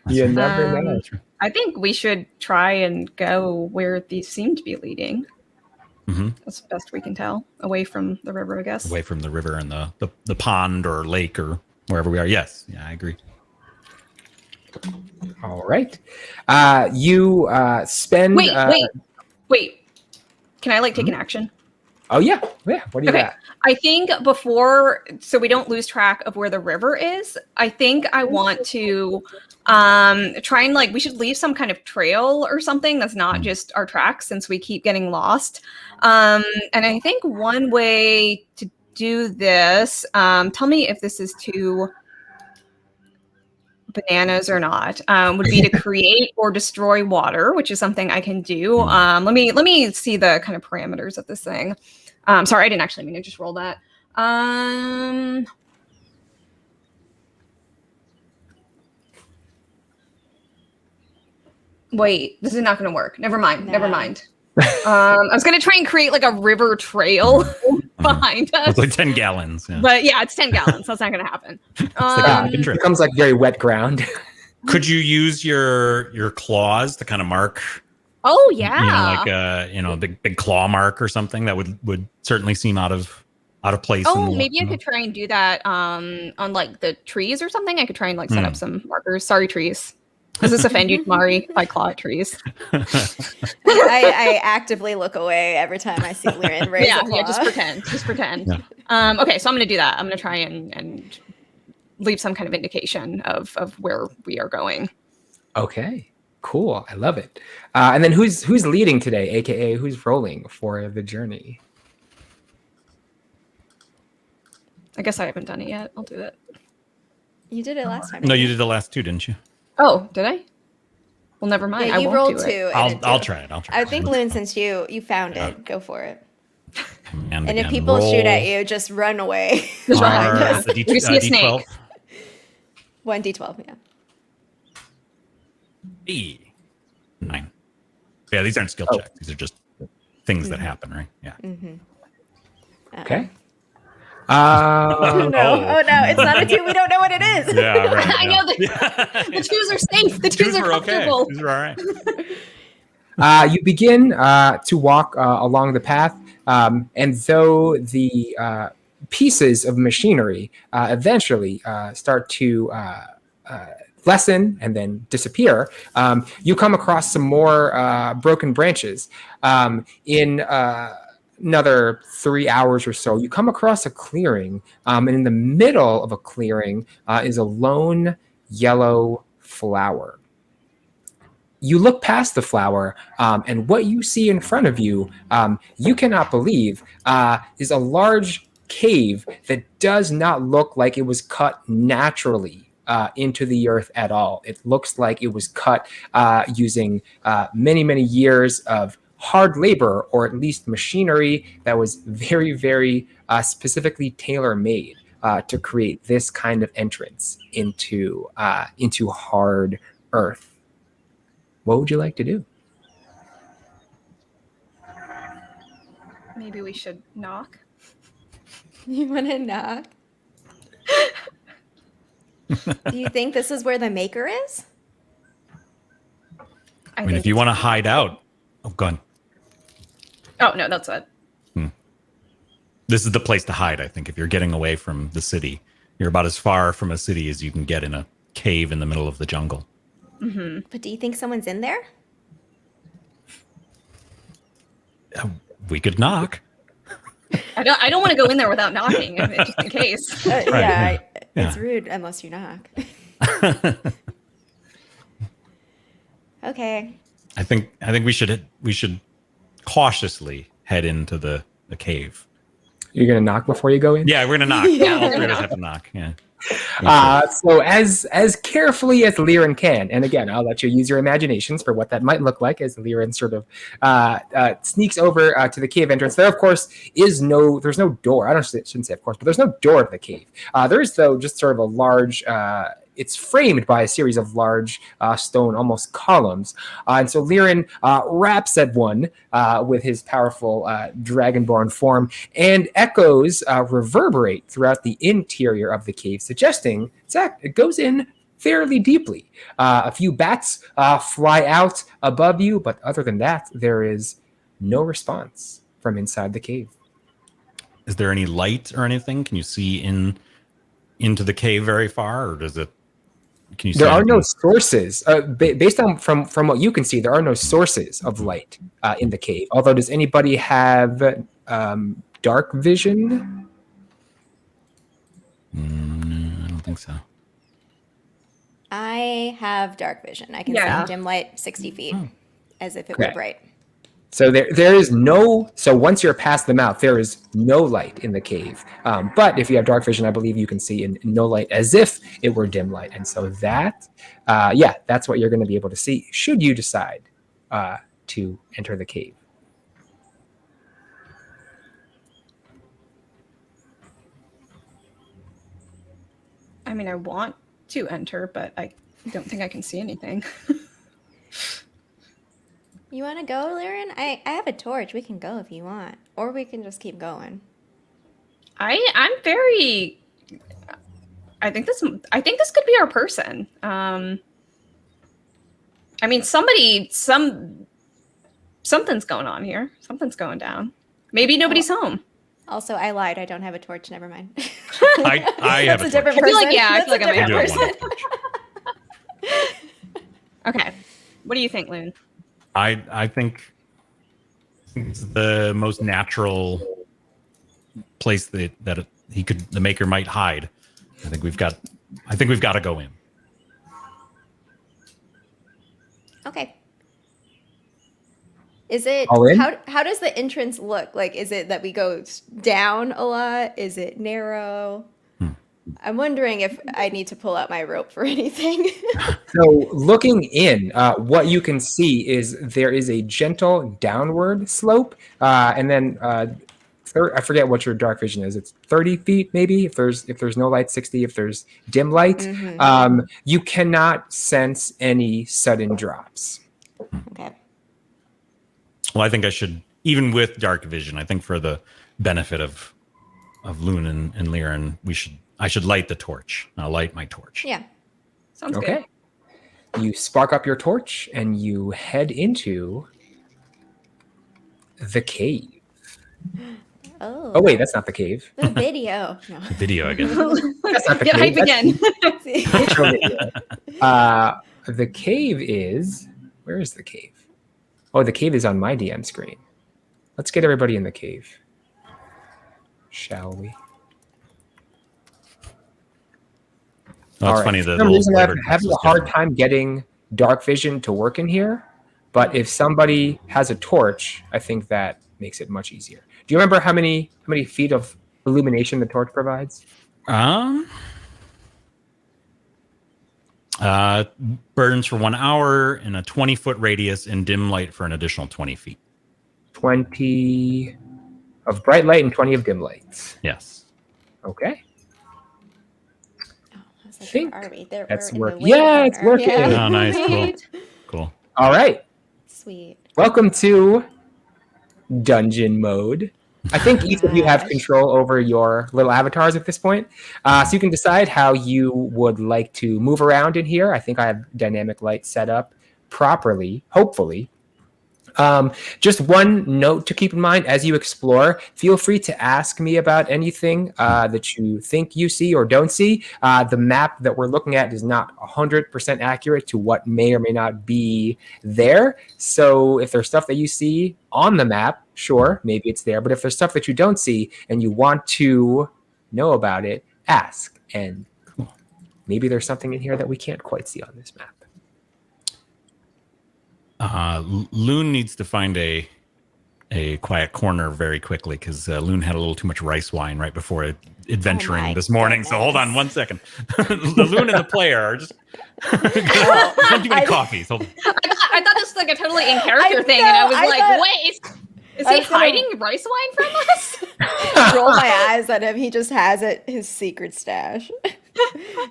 You never know. I think we should try and go where these seem to be leading. Mhm. That's the best we can tell. Away from the river, I guess. Away from the river and the pond or lake or wherever we are. Yes. Yeah, I agree. All right. You spend. Wait. Can I take an action? Oh yeah. What do you got? I think so we don't lose track of where the river is, I think I want to try and we should leave some kind of trail or something that's not just our tracks, since we keep getting lost. And I think one way to do this, tell me if this is too bananas or not, would be to create or destroy water, which is something I can do. Let me see the kind of parameters of this thing. Sorry, I didn't actually mean to just roll that. Wait, this is not going to work. Never mind. I was going to try and create a river trail behind us. It's 10 gallons. Yeah. But yeah, it's 10 gallons. So that's not going to happen. It becomes very wet ground. Could you use your claws to kind of mark? Oh yeah, a big claw mark or something that would certainly seem out of place. Oh, maybe I could try and do that on the trees or something. I could try and set up some markers. Sorry, trees. Does this offend you, Mari? If I claw at trees? I actively look away every time I see Lyran raise a claw. Yeah, just pretend. Yeah. Okay, so I'm going to do that. I'm going to try and leave some kind of indication of where we are going. Okay, cool. I love it. And then who's leading today, aka who's rolling for the journey? I guess I haven't done it yet. I'll do it. You did it last time. No, you did the last two, didn't you? Oh, did I? Well, never mind. Yeah, you I won't rolled do two. it. I'll try it. I think, Loon, since you found it, go for it. And if people shoot at you, just run away. Just run. We see a snake. 1d12, yeah. 9. Yeah, these aren't skill checks. These are just things that happen, right? Yeah. Okay. Oh no, it's not a 2. We don't know what it is. Yeah, right. I know the 2s are safe. The 2s are comfortable. Okay. These are all right. You begin to walk along the path, and though the pieces of machinery eventually start to lessen and then disappear, you come across some more broken branches. In another 3 hours or so, you come across a clearing, and in the middle of a clearing is a lone yellow flower. You look past the flower, and what you see in front of you, you cannot believe, is a large cave that does not look like it was cut naturally into the earth at all. It looks like it was cut using many, many years of hard labor, or at least machinery that was very, very specifically tailor-made to create this kind of entrance into hard earth. What would you like to do? Maybe we should knock. You want to knock? Do you think this is where the maker is? I mean, if you want to hide out, go on. Oh no, that's it. This is the place to hide, I think. If you're getting away from the city, you're about as far from a city as you can get in a cave in the middle of the jungle. Mm-hmm. But do you think someone's in there? We could knock. I don't want to go in there without knocking, just in case. Right, It's rude unless you knock. Okay. I think we should cautiously head into the cave. You're gonna knock before you go in. Yeah, we're gonna knock. Yeah. All three of us have to knock. Yeah. So as carefully as Liren can, and again, I'll let you use your imaginations for what that might look like as Liren sort of sneaks over to the cave entrance. There, of course, there's no door. Shouldn't say of course, but there's no door to the cave. There is, though, just sort of a large. It's framed by a series of large stone, almost columns. And so Liren raps at one with his powerful dragonborn form, and echoes reverberate throughout the interior of the cave, suggesting it goes in fairly deeply. A few bats fly out above you, but other than that, there is no response from inside the cave. Is there any light or anything? Can you see into the cave very far, or does it? Can you see there are anything? no sources based on from what you can see. There are no sources of light in the cave. Although, does anybody have dark vision? No, I don't think so. I have dark vision. I can Yeah. see dim light 60 feet as if it Okay. were bright. So there is no. So once you're past the mouth, there is no light in the cave. But if you have dark vision, I believe you can see in no light, as if it were dim light. And so that's what you're going to be able to see. Should you decide to enter the cave? I mean, I want to enter, but I don't think I can see anything. You want to go, Liren? I have a torch. We can go if you want. Or we can just keep going. I'm very. I think this could be our person. I mean, something's going on here. Something's going down. Maybe nobody's home. Also, I lied. I don't have a torch. Never mind. I have That's a a different I feel person. like, yeah, I feel like I I might do have have a one person. Okay. What do you think, Loon? I think it's the most natural place that the maker might hide. I think we've got to go in. Okay. Is it All in? how does the entrance look? Like, is it that we go down a lot? Is it narrow? I'm wondering if I need to pull out my rope for anything. So looking in, what you can see is there is a gentle downward slope, and then I forget what your dark vision is. It's 30 feet, maybe. If there's no light, 60. If there's dim light, you cannot sense any sudden drops. Okay. Well, I think I should, even with dark vision, I think for the benefit of Loon and Liren, I should light the torch. I'll light my torch. Yeah. Sounds Okay. good. You spark up your torch and you head into the cave. Oh wait, that's not the cave. The video. No. Video again. That's not the Get cave. hype That's again. the intro video. The cave is. Where is the cave? Oh, the cave is on my DM screen. Let's get everybody in the cave, shall we? Oh, it's All funny. right. The For some reason, I'm little having a hard time getting dark vision to work in here. But if somebody has a torch, I think that makes it much easier. Do you remember how many feet of illumination the torch provides? Burns for 1 hour in a 20-foot radius and dim light for an additional 20 feet. 20 of bright light and 20 of dim lights. Yes. Okay. I was like, Think where are we? There, that's we're in working. the Yeah, it's corner. working. Yeah. Oh, nice. Cool. Sweet. Cool. All right. Sweet. Welcome to dungeon mode. I think each of you have Gosh. control over your little avatars at this point. So you can decide how you would like to move around in here. I think I have dynamic light set up properly, hopefully. Just one note to keep in mind as you explore, feel free to ask me about anything that you think you see or don't see. The map that we're looking at is not 100% accurate to what may or may not be there. So if there's stuff that you see on the map, sure, maybe it's there. But if there's stuff that you don't see and you want to know about it, ask. And maybe there's something in here that we can't quite see on this map. Loon needs to find a quiet corner very quickly because Loon had a little too much rice wine right before adventuring this morning. goodness. So hold on 1 second. The Loon and the player are just not too many coffees. Hold on. I thought this was like a totally in character thing, and I was wait, is he hiding rice wine from us? Roll my eyes at him. He just has it, his secret stash.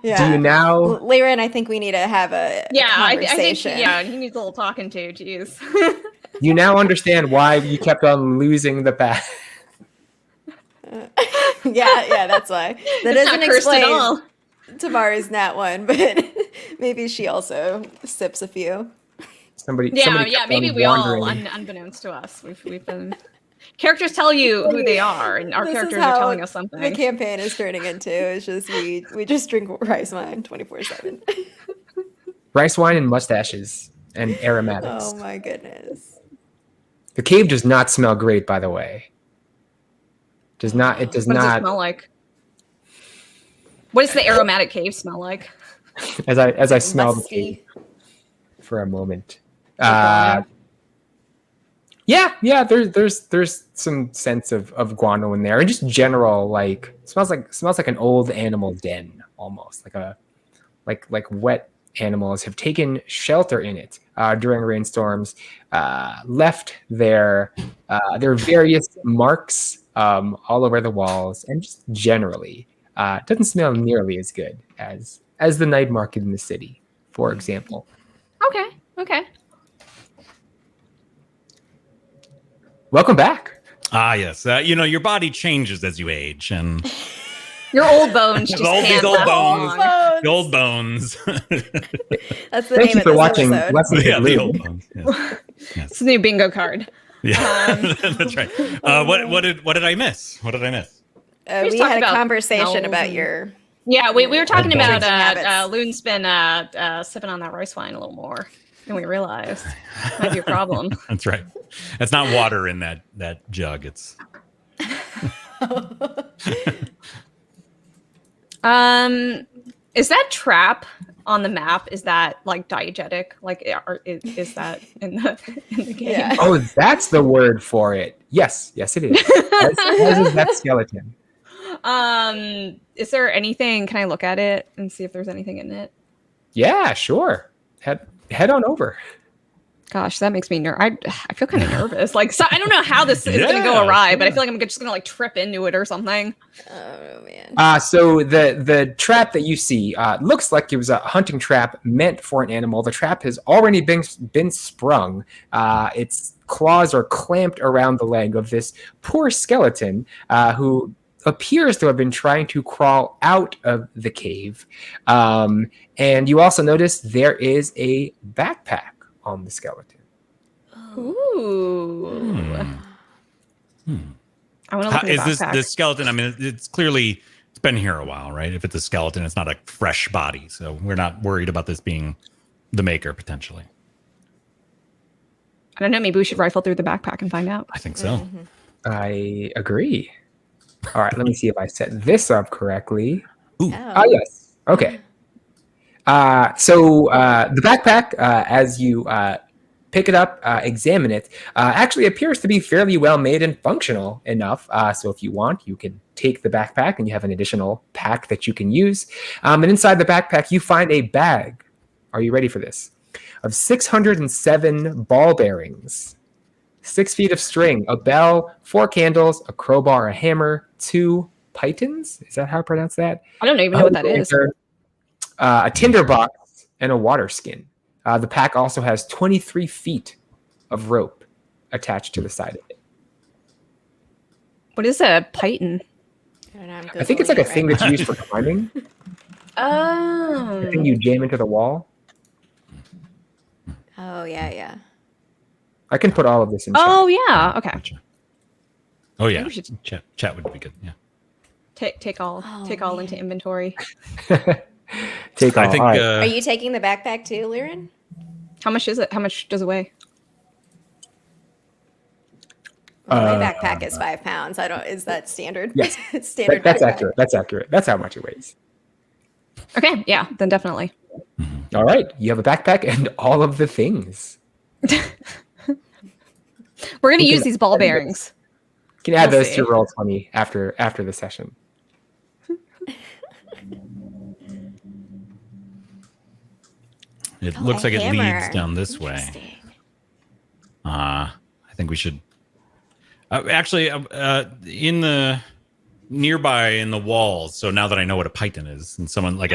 Yeah. Do you now? Lyran, I think we need to have a conversation. I think he needs a little talking to. Jeez. You now understand why you kept on losing the path. Yeah, that's why. That It's doesn't not cursed at explain all. Tamara's nat one, but maybe she also sips a few. Somebody Yeah, kept maybe on we all, wandering. unbeknownst to us, we've been. Characters tell you who they are, and our This is characters how are telling us something. The campaign is turning into. It's just we just drink rice wine 24/7. Rice wine and mustaches and aromatics. Oh my goodness. The cave does not smell great, by the way. It does not. What does it smell like? What does the aromatic cave smell like? As I smell the Musty. cave for a moment. Guano? Yeah. There's some sense of guano in there, and just general smells like an old animal den almost, like wet animals have taken shelter in it during rainstorms, left their various marks all over the walls, and just generally doesn't smell nearly as good as the night market in the city, for example. Okay. Welcome back. Yes. Your body changes as you age, and Your old bones just These can't old last bones. long. the old bones. That's the Thank name you of for this watching episode. Lessons Yeah, with the Lou. old bones. Yes. It's a new bingo card. Yeah, that's right. What did I miss? What did I miss? We just We talked had a about conversation smells about and- your. Yeah, we were talking Drinking about habits. Loon's been sipping on that rice wine a little more than we realized. Might be a problem. That's right. That's not water in that jug. It's Is that trap on the map? Is that like diegetic? Like, is that in the game? Yeah. Oh, that's the word for it. Yes, it is. As is that skeleton. Is there anything? Can I look at it and see if there's anything in it? Yeah, sure. Head on over. Gosh, that makes me I feel kind of nervous. Like, so I don't know how this is going to go Yeah, awry, sure. but I feel like I'm just going to like trip into it or something. Oh man. So the trap that you see looks like it was a hunting trap meant for an animal. The trap has already been sprung. Its claws are clamped around the leg of this poor skeleton who appears to have been trying to crawl out of the cave. And you also notice there is a backpack on the skeleton. Ooh. I want to look at the is backpack. this skeleton? I mean, it's been here a while, right? If it's a skeleton, it's not a fresh body, so we're not worried about this being the maker potentially. I don't know. Maybe we should rifle through the backpack and find out. I think so. I agree. All right, let me see if I set this up correctly. Ooh. Ah, yes. Okay. So the backpack, as you pick it up, examine it, actually appears to be fairly well made and functional enough. So if you want, you can take the backpack and you have an additional pack that you can use. And inside the backpack, you find a bag. Are you ready for this? Of 607 ball bearings, 6 feet of string, a bell, 4 candles, a crowbar, a hammer, 2 pitons. Is that how I pronounce that? I don't even know what that is. A tinderbox, and a water skin. The pack also has 23 feet of rope attached to the side of it. What is a python? I don't know, I'm I think it's like a Googling it thing right that's used for climbing. Oh. The thing you jam into the wall. now. Oh yeah. I can put all of this in chat. Oh yeah. Okay. Gotcha. Oh yeah, Maybe we should- chat would be good. Yeah. Take all man. into inventory. Take all. I think all right. Are you taking the backpack too, Lyran? How much is it? How much does it weigh? Well, my backpack is 5 pounds. I don't. Is that standard? Yes. Standard. That's backpack. accurate. That's accurate. That's how much it weighs. Okay. Yeah. Then definitely. All right. You have a backpack and all of the things. We're going to You use can these ball add those. bearings. You can add We'll those see. to roll 20 after the session. It Oh, looks a like it leads hammer. down this way. Interesting. I think we should actually in the nearby in the walls. So now that I know what a python is, and someone like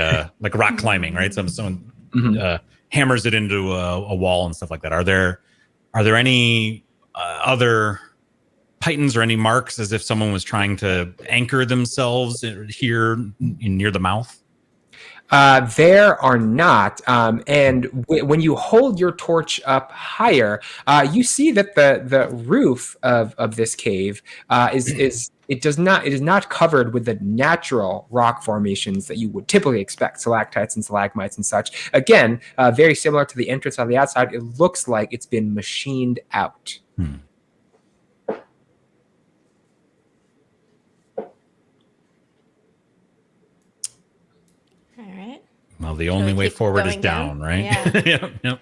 rock climbing, right? Someone Mhm. hammers it into a wall and stuff like that. Are there any other pythons or any marks as if someone was trying to anchor themselves here near the mouth? There are not. And when you hold your torch up higher, you see that the roof of this cave is it is not covered with the natural rock formations that you would typically expect, stalactites and stalagmites and such. Again, very similar to the entrance on the outside. It looks like it's been machined out. All right. Well, the Shall only we way keep forward is going down, down? right? Yeah. Yep.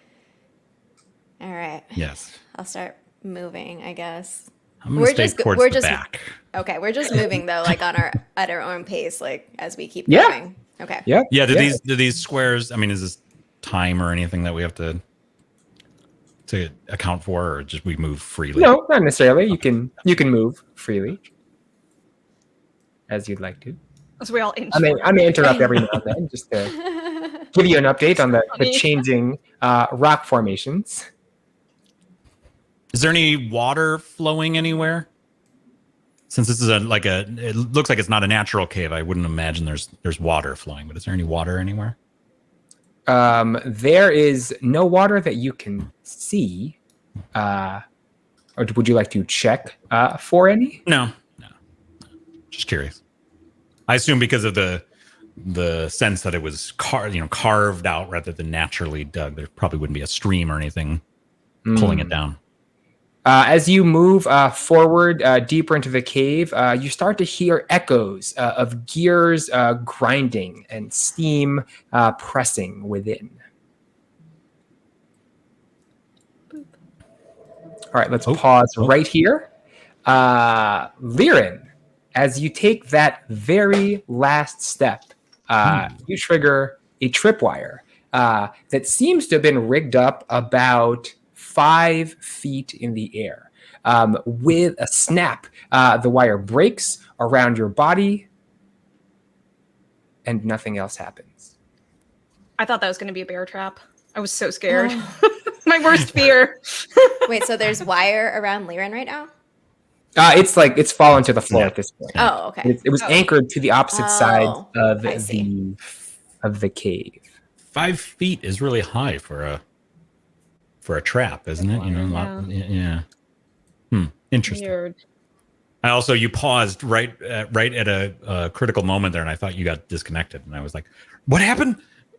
All right. Yes. I'll start moving, I guess. I'm going to stay towards the back. Okay, we're just moving though, like at our own pace, like as we keep Yeah. going. Okay. Yeah. Yeah. Do these squares? I mean, is this time or anything that we have to account for, or just we move freely? No, not necessarily. You can move freely as you'd like to. So we all inch I may interrupt every now and then just to give you an update on the funny. changing rock formations. Is there any water flowing anywhere? Since this is it looks like it's not a natural cave. I wouldn't imagine there's water flowing. But is there any water anywhere? There is no water that you can see. Or would you like to check for any? No. Just curious. I assume because of the sense that it was carved out rather than naturally dug, there probably wouldn't be a stream or anything pulling it down. As you move forward deeper into the cave, you start to hear echoes of gears grinding and steam pressing within. All right, let's pause right here. Liren, as you take that very last step, you trigger a tripwire that seems to have been rigged up about 5 feet in the air. With a snap, the wire breaks around your body and nothing else happens. I thought that was going to be a bear trap. I was so scared. My worst fear. Wait, so there's wire around Liren right now? It's fallen to the floor at this point. Oh, okay. It was anchored to the opposite side of I see. the cave. 5 feet is really high for a trap, isn't it? Yeah. Interesting. Weird. You paused right at a critical moment there, and I thought you got disconnected, and I was like, "What happened?"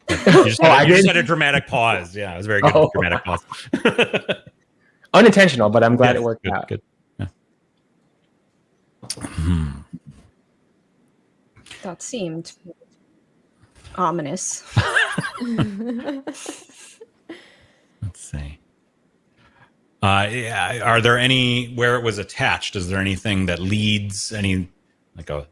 You just had a dramatic pause. Yeah, it was very good. Dramatic pause. Unintentional, but I'm glad it worked out. Good. Yeah. That seemed ominous. Let's see. Are there any where it was attached? Is there anything that leads like a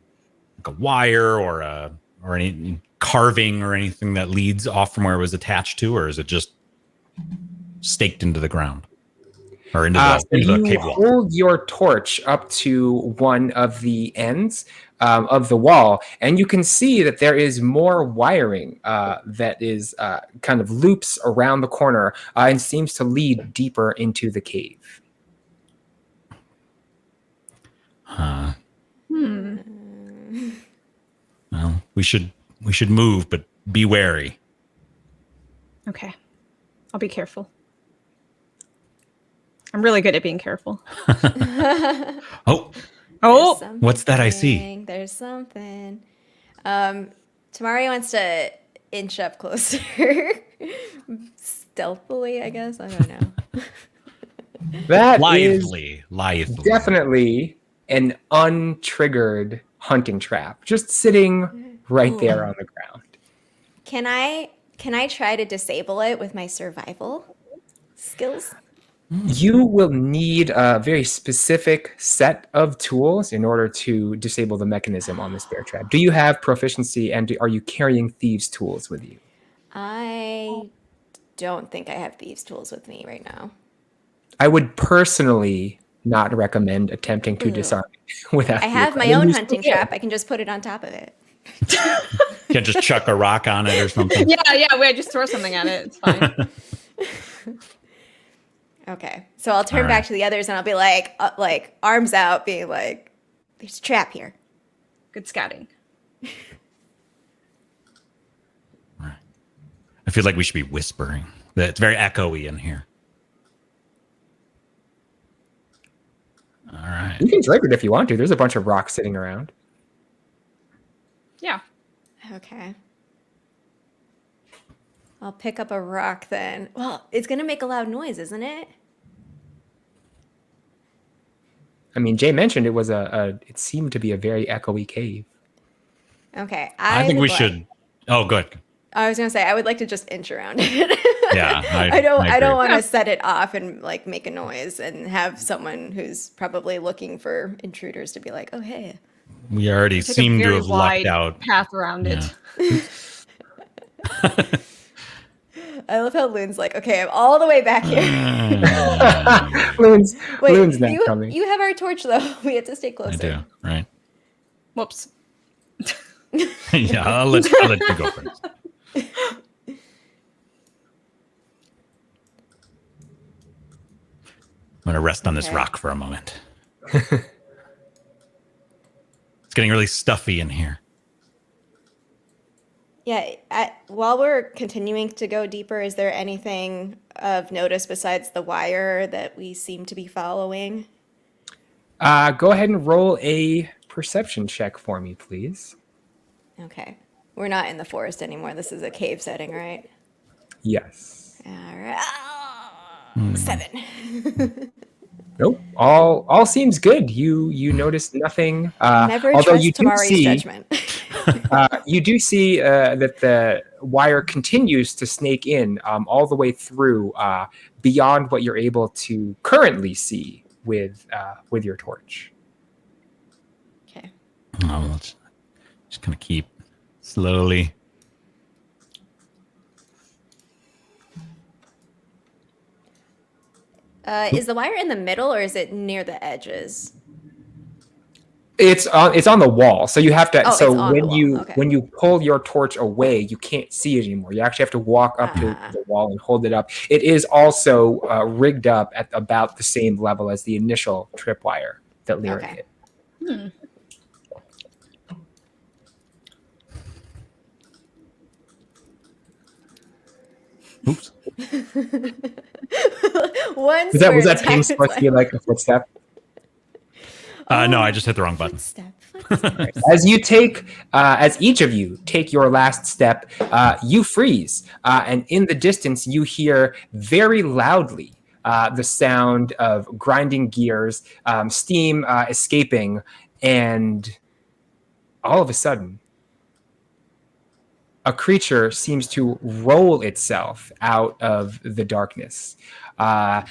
wire or any carving or anything that leads off from where it was attached to, or is it just staked into the ground or into the cave wall? Hold your torch up to one of the ends of the wall, and you can see that there is more wiring that is kind of loops around the corner and seems to lead deeper into the cave. Well, we should move, but be wary. Okay. I'll be careful. I'm really good at being careful. Oh, what's that I see? There's something. Tamari wants to inch up closer. Stealthily, I guess. I don't know. That lively. Definitely an untriggered hunting trap, just sitting right there on the ground. Can I try to disable it with my survival skills? You will need a very specific set of tools in order to disable the mechanism on this bear trap. Do you have proficiency, and are you carrying thieves' tools with you? I don't think I have thieves' tools with me right now. I would personally not recommend attempting to Ugh. disarm it without I have vehicle. my I mean, own you hunting still can. trap. I can just put it on top of it. Can't just chuck a rock on it or something. Yeah, we just throw something at it. It's fine. Okay, so I'll turn All back right. to the others and I'll be like arms out, being like, "There's a trap here." Good scouting. I feel like we should be whispering. It's very echoey in here. All right. You can drink it if you want to. There's a bunch of rocks sitting around. Yeah. Okay. I'll pick up a rock then. Well, it's gonna make a loud noise, isn't it? I mean, Jay mentioned it was it seemed to be a very echoey cave. Okay. I think would we like- should. Oh, good. I was gonna say I would like to just inch around it. Yeah, I don't agree. want to set it off and like make a noise and have someone who's probably looking for intruders to be like, "Oh hey." We already Take a seem to very have wide lucked out. path around it. I love how Loon's like, "Okay, I'm all the way back here." Loon's Wait, not coming. you have our torch though. We have to stay I closer. do, right? Whoops. Yeah, I'll let you go first. I'm gonna rest on this Okay. rock for a moment. It's getting really stuffy in here. Yeah, while we're continuing to go deeper, is there anything of notice besides the wire that we seem to be following? Go ahead and roll a perception check for me, please. Okay. We're not in the forest anymore. This is a cave setting, right? Yes. All right. 7. Nope. All seems good. You notice nothing. Never although trust you do Tamari's see, judgment. you do see that the wire continues to snake in all the way through beyond what you're able to currently see with your torch. Okay. Oh, let's just kind of keep slowly. Is the wire in the middle or is it near the edges? It's on the wall, so you have to. Oh, it's so on the when wall. you Okay. when you pull your torch away, you can't see it anymore. You actually have to walk up to Ah. the wall and hold it up. It is also rigged up at about the same level as the initial tripwire that Lyra Okay. hit. Oops. Once Was we're that ping attacked, supposed to be like a footstep? No, I just hit the wrong button. Footstep. As each of you take your last step, you freeze, and in the distance you hear very loudly the sound of grinding gears, steam escaping, and all of a sudden, a creature seems to roll itself out of the darkness.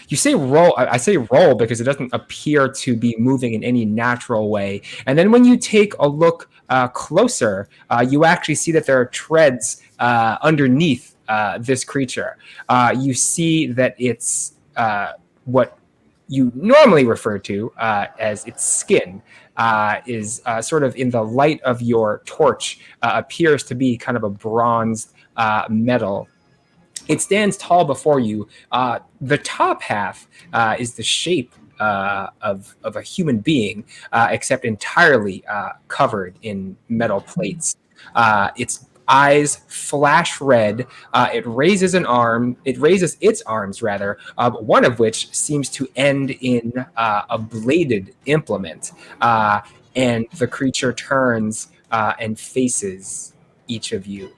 You say roll. I say roll because it doesn't appear to be moving in any natural way. And then when you take a look closer, you actually see that there are treads underneath this creature. You see that it's what you normally refer to as its skin. Is sort of in the light of your torch, appears to be kind of a bronzed metal. It stands tall before you. The top half is the shape of a human being, except entirely covered in metal plates. Its eyes flash red. It raises its arms rather, one of which seems to end in a bladed implement. And the creature turns and faces each of you.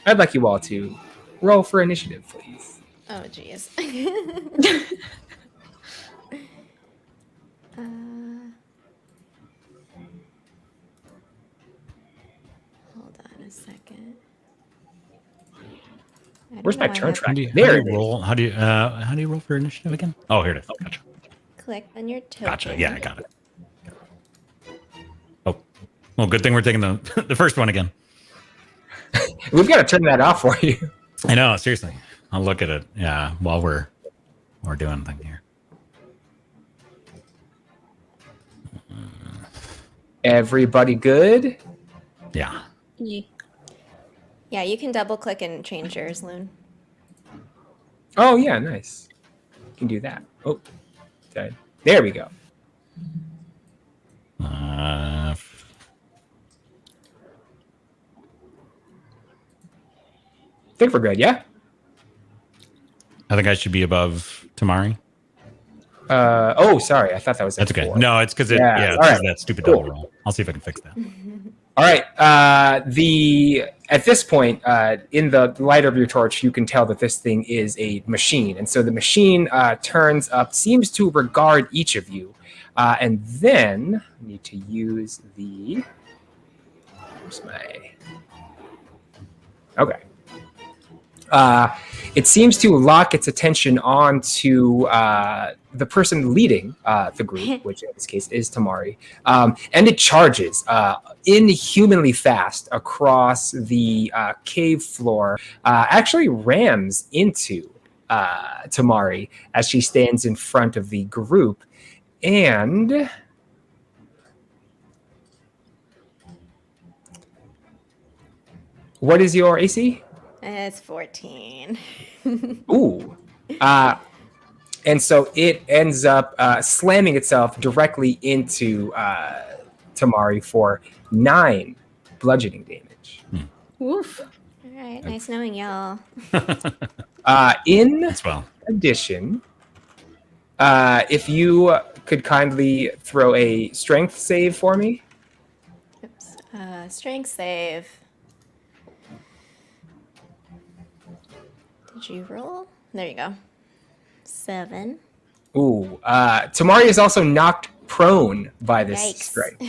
I'd like you all to roll for initiative, please. Oh, jeez. Hold on a second. I Where's my turn track? track? How There do it you is. roll? How do you roll for initiative again? Oh, here it is. Gotcha. Click on your token. Gotcha. Yeah, I got it. Oh, well, good thing we're taking the the first one again. We've got to turn that off for you. I know. Seriously, I'll look at it. Yeah, while we're doing thing here. Everybody good? Yeah. Yeah, you can double click and change yours, Loon. Oh yeah, nice. You can do that. Oh, okay. There we go. Uh, I think we're good. Yeah. I think I should be above Tamari. Oh, sorry. I thought that was. That's at okay. 4. No, it's because it's All because right. of that stupid Cool. double roll. I'll see if I can fix that. All right. At this point, in the light of your torch, you can tell that this thing is a machine, and so the machine turns up, seems to regard each of you, and then I need to use the. Where's my? Okay. It seems to lock its attention onto the person leading the group, which in this case is Tamari, and it charges inhumanly fast across the cave floor, actually rams into Tamari as she stands in front of the group, and what is your AC? It's 14. Ooh. And so it ends up slamming itself directly into Tamari for 9 bludgeoning damage. Oof. All right, nice knowing y'all. In As well. addition, if you could kindly throw a strength save for me. Oops. Strength save. Did you roll? There you go. 7. Ooh. Tamari is also knocked prone by this Yikes. strike.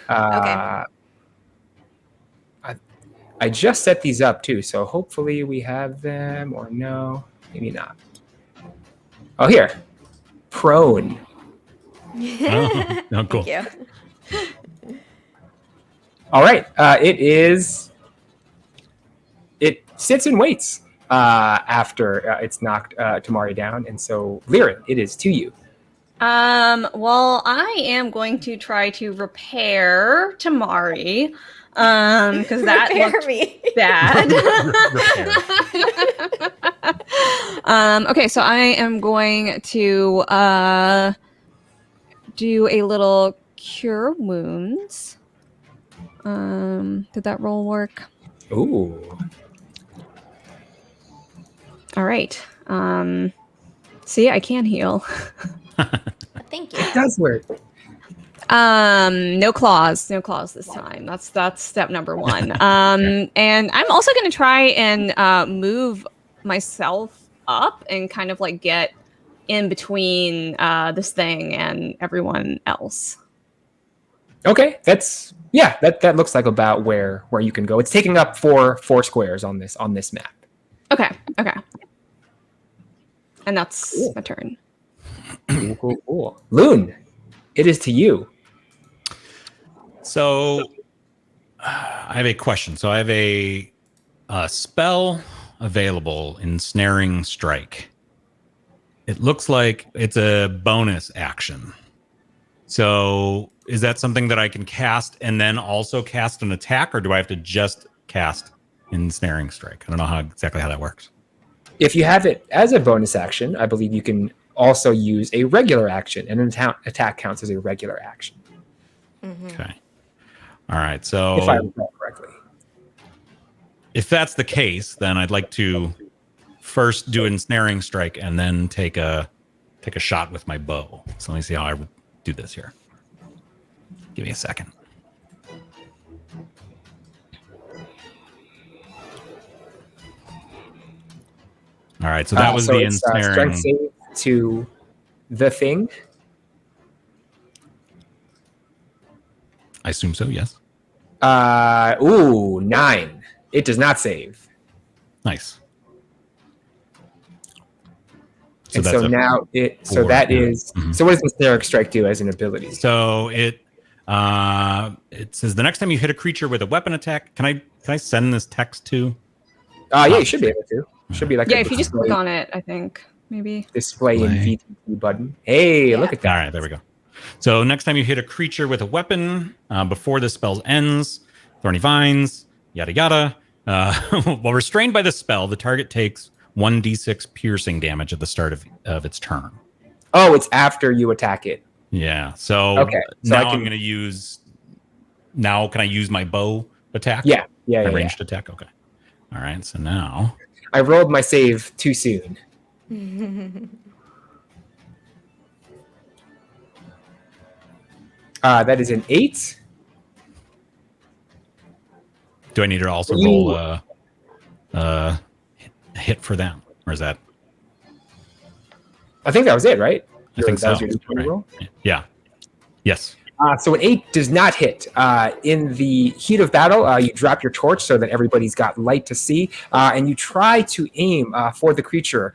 Okay. I just set these up too, so hopefully we have them, or no, maybe not. Oh, here. Prone. Oh, cool. Thank you. All right. It sits and waits after it's knocked Tamari down. And so, Lyra, it is to you. Well, I am going to try to repair Tamari. Because that Repair looked me. bad. Okay, so I am going to do a little cure wounds. Did that roll work? Ooh. All right. See, I can heal. Thank you. It does work. No claws this time. That's step number 1. And I'm also going to try and move myself up and kind of like get in between this thing and everyone else. Okay. That looks like about where you can go. It's taking up four squares on this map. Okay. And that's Cool. my turn. Cool. Loon, it is to you. So I have a question. So I have a spell available, Ensnaring Strike. It looks like it's a bonus action. So is that something that I can cast and then also cast an attack, or do I have to just cast Ensnaring Strike? I don't know exactly how that works. If you have it as a bonus action, I believe you can also use a regular action, and an attack counts as a regular action. Mm-hmm. Okay. All right. So If I recall correctly. if that's the case, then I'd like to first do Ensnaring Strike and then take a shot with my bow. So let me see how I would do this here. Give me a second. All right, so that was so the it's, ensnaring. strength save to the thing. I assume so. Yes. 9. It does not save. Nice. And so now so that is, so what does the Etheric Strike do as an ability? So it says the next time you hit a creature with a weapon attack, can I send this text to? Yeah, you should be able to. Should be like if you just click on it, I think maybe display in VTT button. Hey, look at that. All right, there we go. So next time you hit a creature with a weapon, before the spell ends, thorny vines, yada yada. While restrained by the spell, the target takes 1d6 piercing damage at the start of its turn. Oh, it's after you attack it. Yeah. So now I'm going to use. Now can I use my bow attack? Yeah. My ranged attack. Okay. All right. So now I rolled my save too soon. That is an 8. Do I need to also roll a hit for that, or is that? I think that was it, right? I think so. Right. Roll? Yeah. Yes. So an 8 does not hit. In the heat of battle, you drop your torch so that everybody's got light to see, and you try to aim for the creature.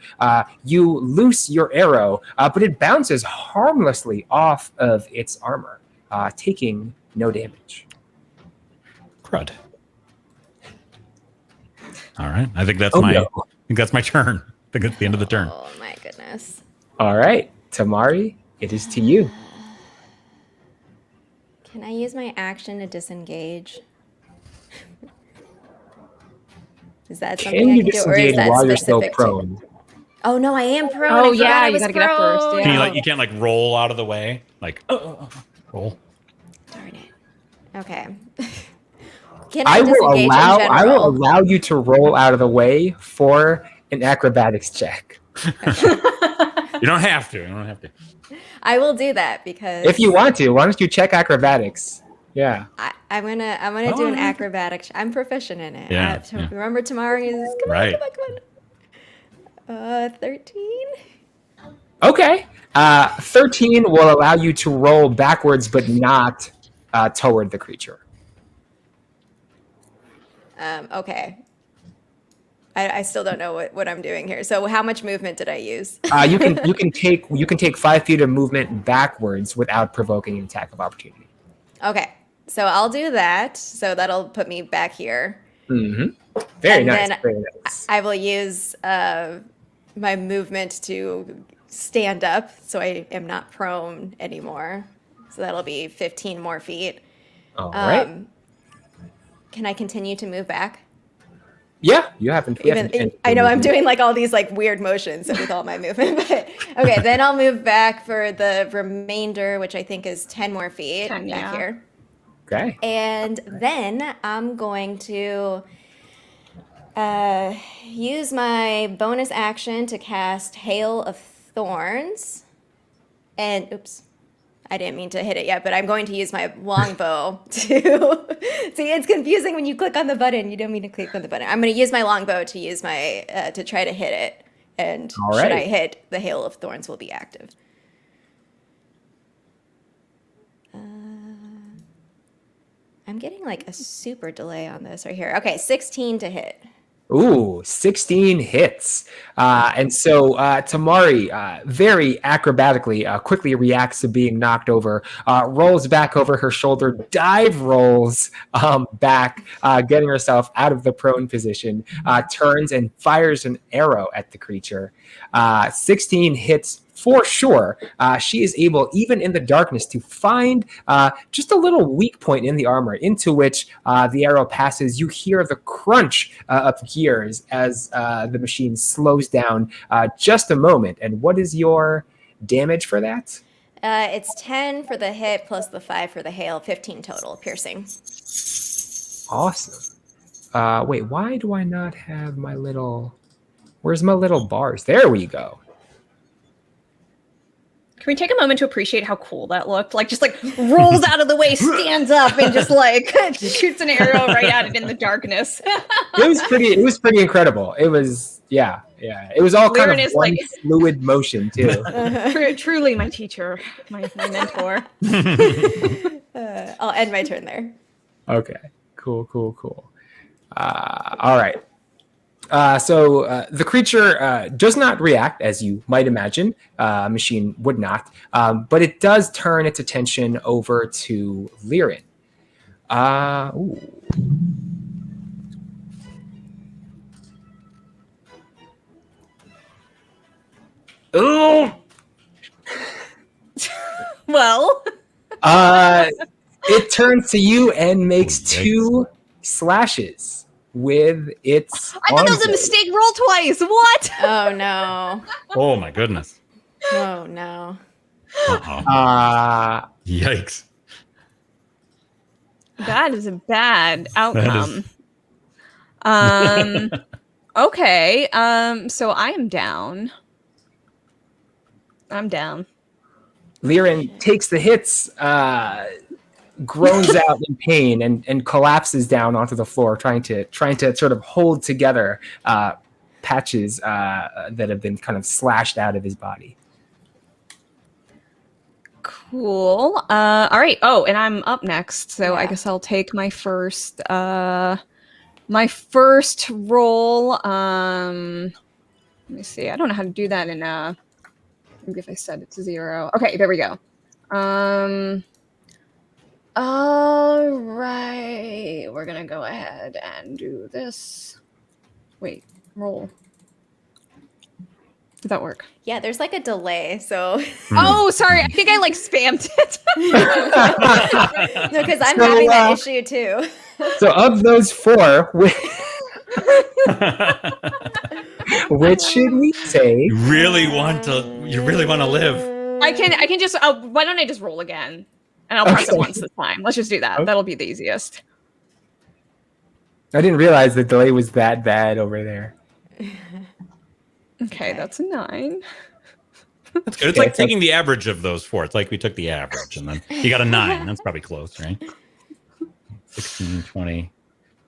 You loose your arrow, but it bounces harmlessly off of its armor, taking no damage. Crud. All right. I think that's my turn. I think it's the end of the turn. Oh my goodness. All right, Tamari, it is to you. Can I use my action to disengage? Is that something I can do, or is that while you're still specific prone? Oh no, I am prone. Oh I you gotta get up first. Can you can't roll out of the way, roll. Darn it. Okay. Can I disengage in general? I will allow you to roll out of the way for an acrobatics check. Okay. You don't have to. I will do that because if you want to, why don't you check acrobatics? Yeah. I'm gonna do an acrobatics. I'm proficient in it. Yeah. Remember Tamari is come on. 13. Okay. 13 will allow you to roll backwards, but not toward the creature. Okay. I still don't know what I'm doing here. So how much movement did I use? You can take 5 feet of movement backwards without provoking an attack of opportunity. Okay, so I'll do that. So that'll put me back here. Mm-hmm. Very nice. I will use my movement to stand up, so I am not prone anymore. So that'll be 15 more feet. All right. Can I continue to move back? Yeah, you haven't. I know I'm doing all these weird motions with all my movement, but okay. Then I'll move back for the remainder, which I think is 10 more feet back here. Okay. And then I'm going to use my bonus action to cast Hail of Thorns. And oops. I didn't mean to hit it yet, but I'm going to use my longbow to see. It's confusing when you click on the button. You don't mean to click on the button. I'm going to use my longbow to use my to try to hit it. And should I hit, the Hail of Thorns will be active. I'm getting a super delay on this right here. Okay, 16 to hit. Ooh, 16 hits. And so Tamari very acrobatically quickly reacts to being knocked over, rolls back over her shoulder, dive rolls back, getting herself out of the prone position, turns and fires an arrow at the creature. 16 hits for sure. She is able, even in the darkness, to find just a little weak point in the armor into which the arrow passes. You hear the crunch of gears as the machine slows down just a moment. And what is your damage for that? It's 10 for the hit plus the 5 for the hail, 15 total piercing. Awesome. Wait, why do I not have my little... Where's my little bars? There we go. Can we take a moment to appreciate how cool that looked? Just rolls out of the way, stands up, and just shoots an arrow right at it in the darkness. It was pretty incredible. It was it was all kind of one fluid motion too. Truly my teacher, my mentor. I'll end my turn there. Okay. Cool. All right. The creature does not react, as you might imagine. A machine would not. But it does turn its attention over to Lyrin. Ooh. Ooh. Well, It turns to you and makes 2 slashes with its I thought that was a arm. mistake. Roll twice. What? Oh no. Oh my goodness. Oh no. Uh-oh. Yikes. That is a bad outcome. That Okay. So I am down. I'm down. Lyrin takes the hits, groans out in pain, and collapses down onto the floor, trying to sort of hold together patches that have been kind of slashed out of his body. Cool. All right. Oh, and I'm up next, so I Yeah. guess I'll take my first roll. Let me see. I don't know how to do that in maybe if I set it to 0. Okay, there we go. All right. We're gonna go ahead and do this. Wait, roll. Did that work? Yeah, there's like a delay, so Oh, sorry. I think I like spammed it. no, because I'm So, having that issue too. So of those 4, which should we say? You really want to live. I can just. Why don't I just roll again, and I'll press it Okay. once this time. Let's just do that. Okay. That'll be the easiest. I didn't realize the delay was that bad over there. Okay, that's a 9. That's good. It's like taking the average of those 4. It's like we took the average and then you got a 9. That's probably close, right? 16, 20,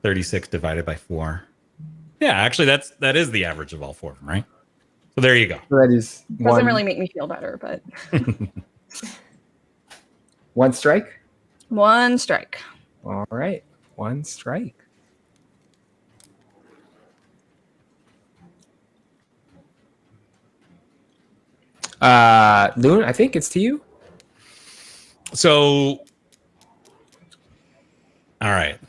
36 divided by 4. Yeah, actually that is the average of all 4 of them, right? So there you go. So that is Doesn't really make me feel better, but 1 strike. 1 strike. All right, 1 strike. Loon, I think it's to you. So, all right.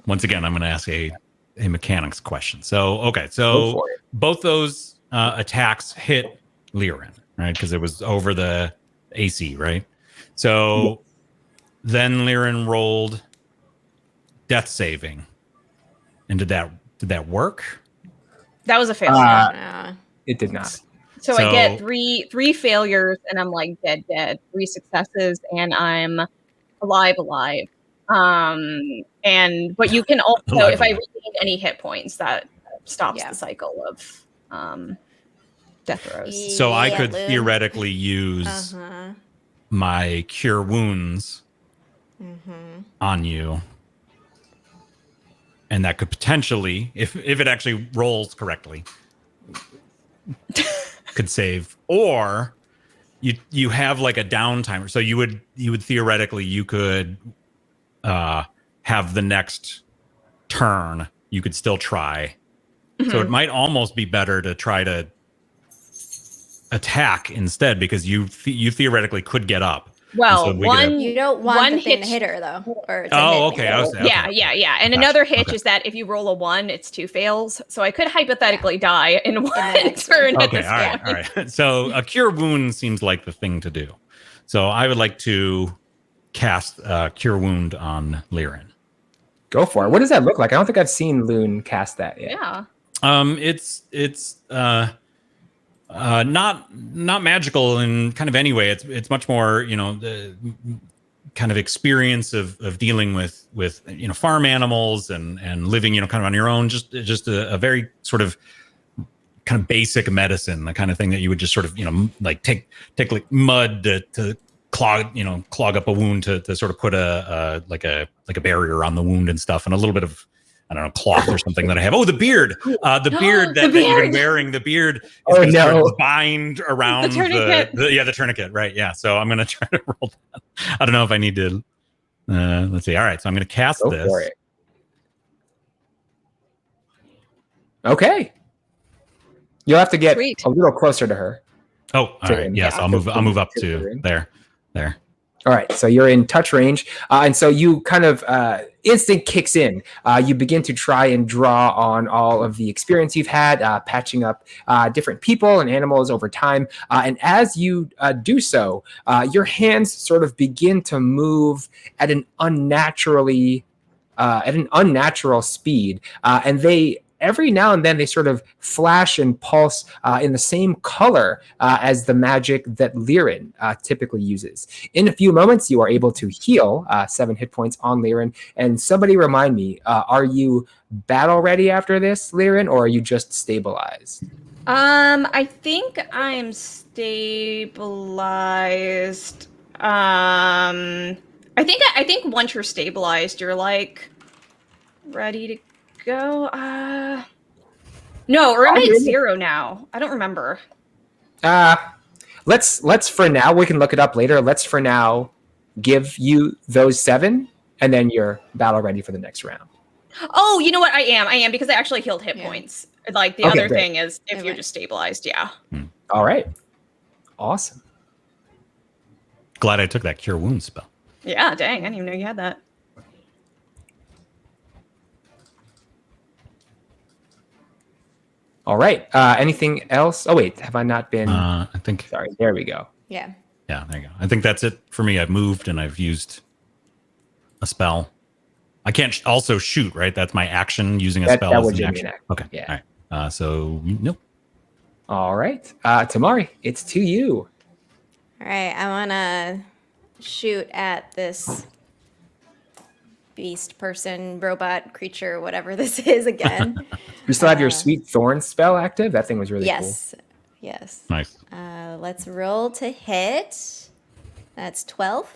Once again, I'm going to ask a mechanics question. So, okay. Go So for it. both those attacks hit Lyrin, right? Because it was over the AC, right? So then Lyrin rolled death saving. And did that work? That was a failure. Yeah. It did not. So I get three failures, and I'm like dead. 3 successes, and I'm alive. But you can also, if I regain any hit points, that stops the cycle of death throws. So I could Loon. theoretically use my cure wounds on you. And that could potentially, if it actually rolls correctly, could save. Or you have like a downtime. So you would theoretically, you could have the next turn. You could still try. So it might almost be better to try to attack instead, because you theoretically could get up. Well, And so You don't want one the thing to hit- hit her though. Or to Oh, hit okay. me. I was, Yeah. And Gotcha. another hitch Okay. is that if you roll a 1, it's 2 fails. So I could hypothetically die in one next turn at Okay, this all point. right. So a cure wound seems like the thing to do. So I would like to cast cure wound on Lyrin. Go for it. What does that look like? I don't think I've seen Loon cast that yet. Yeah. It's not magical in kind of any way. It's much more, the kind of experience of dealing with farm animals and living kind of on your own. Just a very sort of kind of basic medicine, the kind of thing that you would just sort of like take like mud to clog up a wound to sort of put a barrier on the wound and stuff, and a little bit of, I don't know, cloth or something that I have. Oh, the beard. The beard that you've been wearing. The beard is Oh, gonna sort no. of bind around The tourniquet. the tourniquet. Right. Yeah. So I'm gonna try to roll that. I don't know if I need to. Let's see. All right. So I'm gonna cast Go this. for it. Okay. You'll have to get Sweet. a little closer to her. Oh, all right. Yes, I'll move up to the to room. there. All right, so you're in touch range, and so you kind of instinct kicks in. You begin to try and draw on all of the experience you've had, patching up different people and animals over time. And as you do so, your hands sort of begin to move at an unnatural speed, and they every now and then they sort of flash and pulse in the same color as the magic that Liren typically uses. In a few moments, you are able to heal 7 hit points on Liren. And somebody remind me, are you battle ready after this, Liren, or are you just stabilized? I think I'm stabilized. I think once you're stabilized, you're like ready to go. No, or am I at 0 now? I don't remember. Let's for now, we can look it up later. Let's for now give you those 7, and then you're battle ready for the next round. Oh, you know what? I am because I actually healed hit points. Like the other thing is if you're just stabilized, yeah. All right. Awesome. Glad I took that cure wounds spell. Yeah, dang, I didn't even know you had that. All right. Anything else? Oh, wait. Have I not been? I think. Sorry. There we go. Yeah. Yeah, there you go. I think that's it for me. I've moved and I've used a spell. I can't also shoot, right? That's my action using a spell. That as would an be action. an action. Okay. Yeah. All right. So, nope. All right. Tamari, it's to you. All right, I want to shoot at this beast person, robot, creature, whatever this is again. You still have your Sweet Thorn spell active? That thing was really Yes. Yes. Nice. Let's roll to hit. That's 12.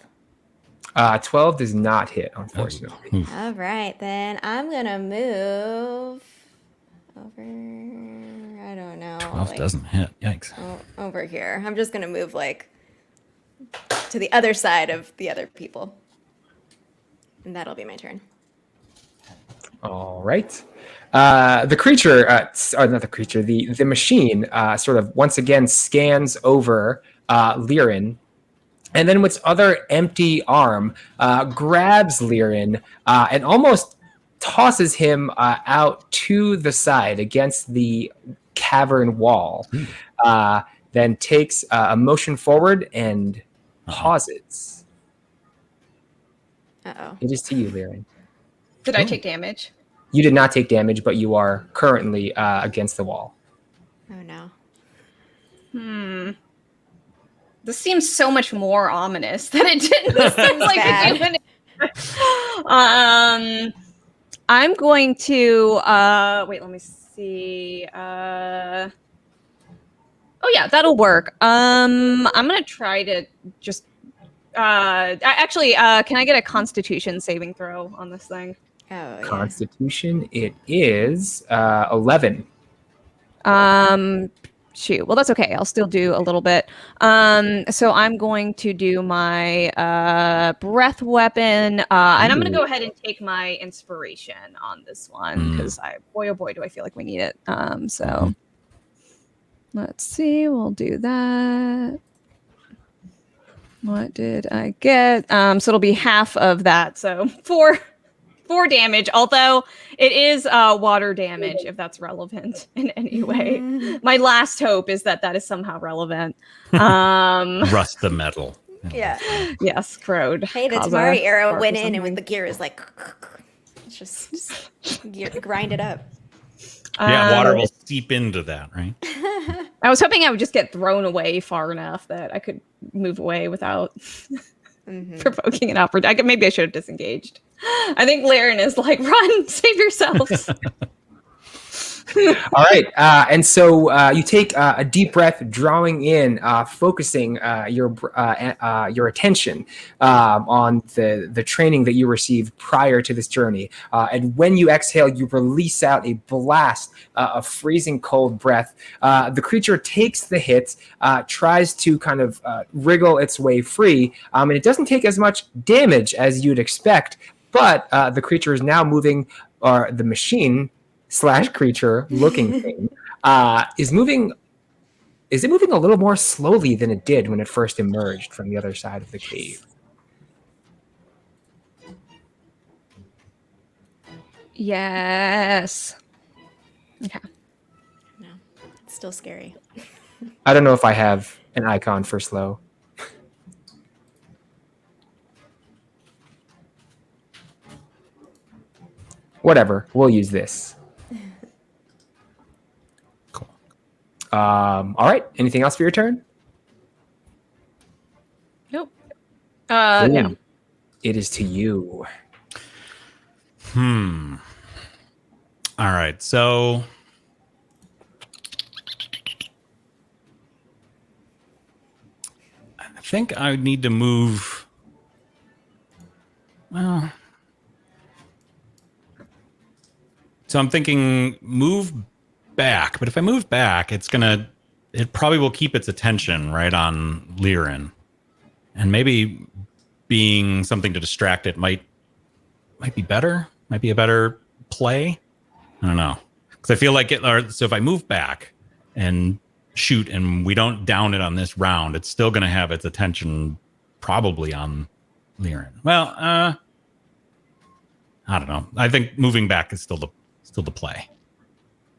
cool. 12 does not hit, unfortunately. All right, then I'm going to move over, I don't know. 12 doesn't hit. Yikes. Over here. I'm just going to move like to the other side of the other people. And that'll be my turn. All right. The creature, not the creature, the machine sort of once again scans over Liren, and then with its other empty arm grabs Liren and almost tosses him out to the side against the cavern wall. Then takes a motion forward and pauses. Uh-oh. It is to you, Liren. Did I take damage? You did not take damage, but you are currently against the wall. Oh, no. This seems so much more ominous than it did. This seems like a human. I'm going to wait. Let me see. Oh yeah, that'll work. I'm gonna try to just. Actually, can I get a Constitution saving throw on this thing? Oh, yeah. Constitution, it is 11. Shoot. Well, that's okay. I'll still do a little bit. So I'm going to do my breath weapon, and I'm going to go ahead and take my inspiration on this one because boy, oh boy, do I feel like we need it. So let's see. We'll do that. What did I get? So it'll be half of that. So 4 damage, although it is water damage, if that's relevant in any way. My last hope is that is somehow relevant. Rust the metal. Yeah. Yes, crowed. Hey, the Tamari arrow went in, and when the gear is like, just grind it up. Yeah, water will seep into that, right? I was hoping I would just get thrown away far enough that I could move away without provoking an opportunity. Maybe I should have disengaged. I think Liren is like, run, save yourselves. All right. And so you take a deep breath, drawing in, focusing your attention on the training that you received prior to this journey. And when you exhale, you release out a blast of freezing cold breath. The creature takes the hit, tries to kind of wriggle its way free, and it doesn't take as much damage as you'd expect. But the creature is now moving, or the machine slash creature looking thing is moving. Is it moving a little more slowly than it did when it first emerged from the other side of the cave? Yes. Okay. No, it's still scary. I don't know if I have an icon for slow. Whatever, we'll use this. Cool. All right. Anything else for your turn? Nope. No. It is to you. All right. So I think I would need to move. Well, so I'm thinking move back, but if I move back, it probably will keep its attention right on Lirin, and maybe being something to distract it might be better. Might be a better play. I don't know, because I feel like so if I move back and shoot, and we don't down it on this round, it's still going to have its attention probably on Lirin. Well, I don't know. I think moving back is still the play.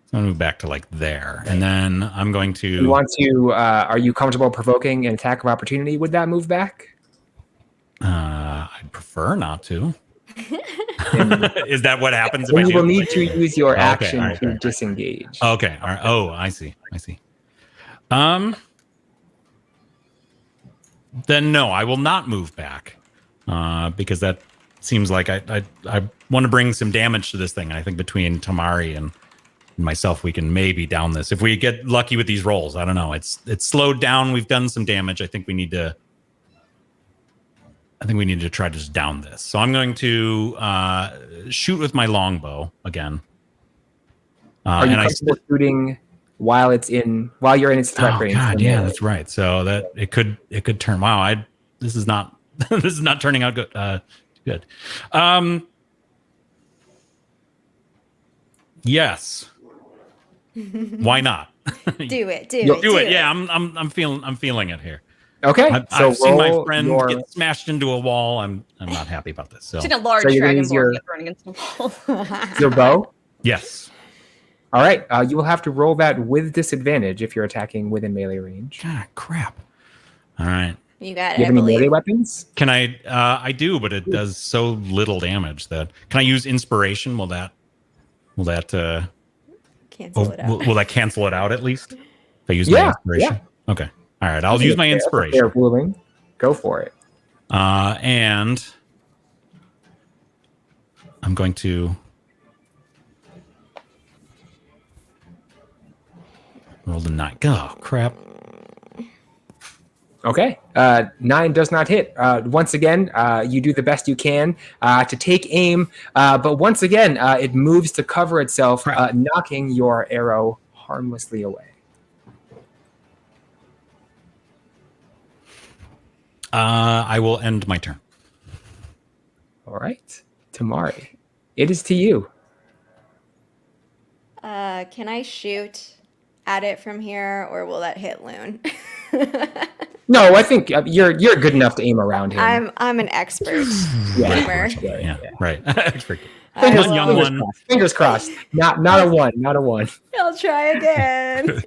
So I'm gonna move back to like there, and then I'm going to. You want to? Are you comfortable provoking an attack of opportunity with that move back? I'd prefer not to. Is that what happens? If you will need to use your action right, to disengage. Okay. All right. Oh, I see. Then no, I will not move back, because that seems like I want to bring some damage to this thing. I think between Tamari and myself, we can maybe down this if we get lucky with these rolls. I don't know. It's slowed down. We've done some damage. I think we need to try to just down this. So I'm going to shoot with my longbow again. Are you comfortable shooting while you're in its threat range? God, yeah, that's right. So that it could turn. Wow, this is not turning out good. Good. Yes. Why not? Do it. Yeah, I'm feeling it here. Okay. I've seen my friend get smashed into a wall. I'm not happy about this. So Seen a large dragonborn get thrown against the wall. Your bow? Yes. All right. You will have to roll that with disadvantage if you're attacking within melee range. God, crap. All right. You got it. Do you have any melee weapons? Can I? I do, but it does so little damage that. Can I use inspiration? Will that cancel it out? Will that cancel it out at least? If I use my inspiration. Yeah. Okay. All right. I'll use my inspiration. Fair ruling. Go for it. And I'm going to roll the 9. Oh, crap. Okay. 9 does not hit. Once again, you do the best you can to take aim, but once again, it moves to cover itself, knocking your arrow harmlessly away. I will end my turn. All right. Tamari, it is to you. Can I shoot at it from here, or will that hit Loon? No, I think you're good enough to aim around him. I'm an expert. Yeah, right. Expert. Fingers crossed. Not a one. Not a one. I'll try again.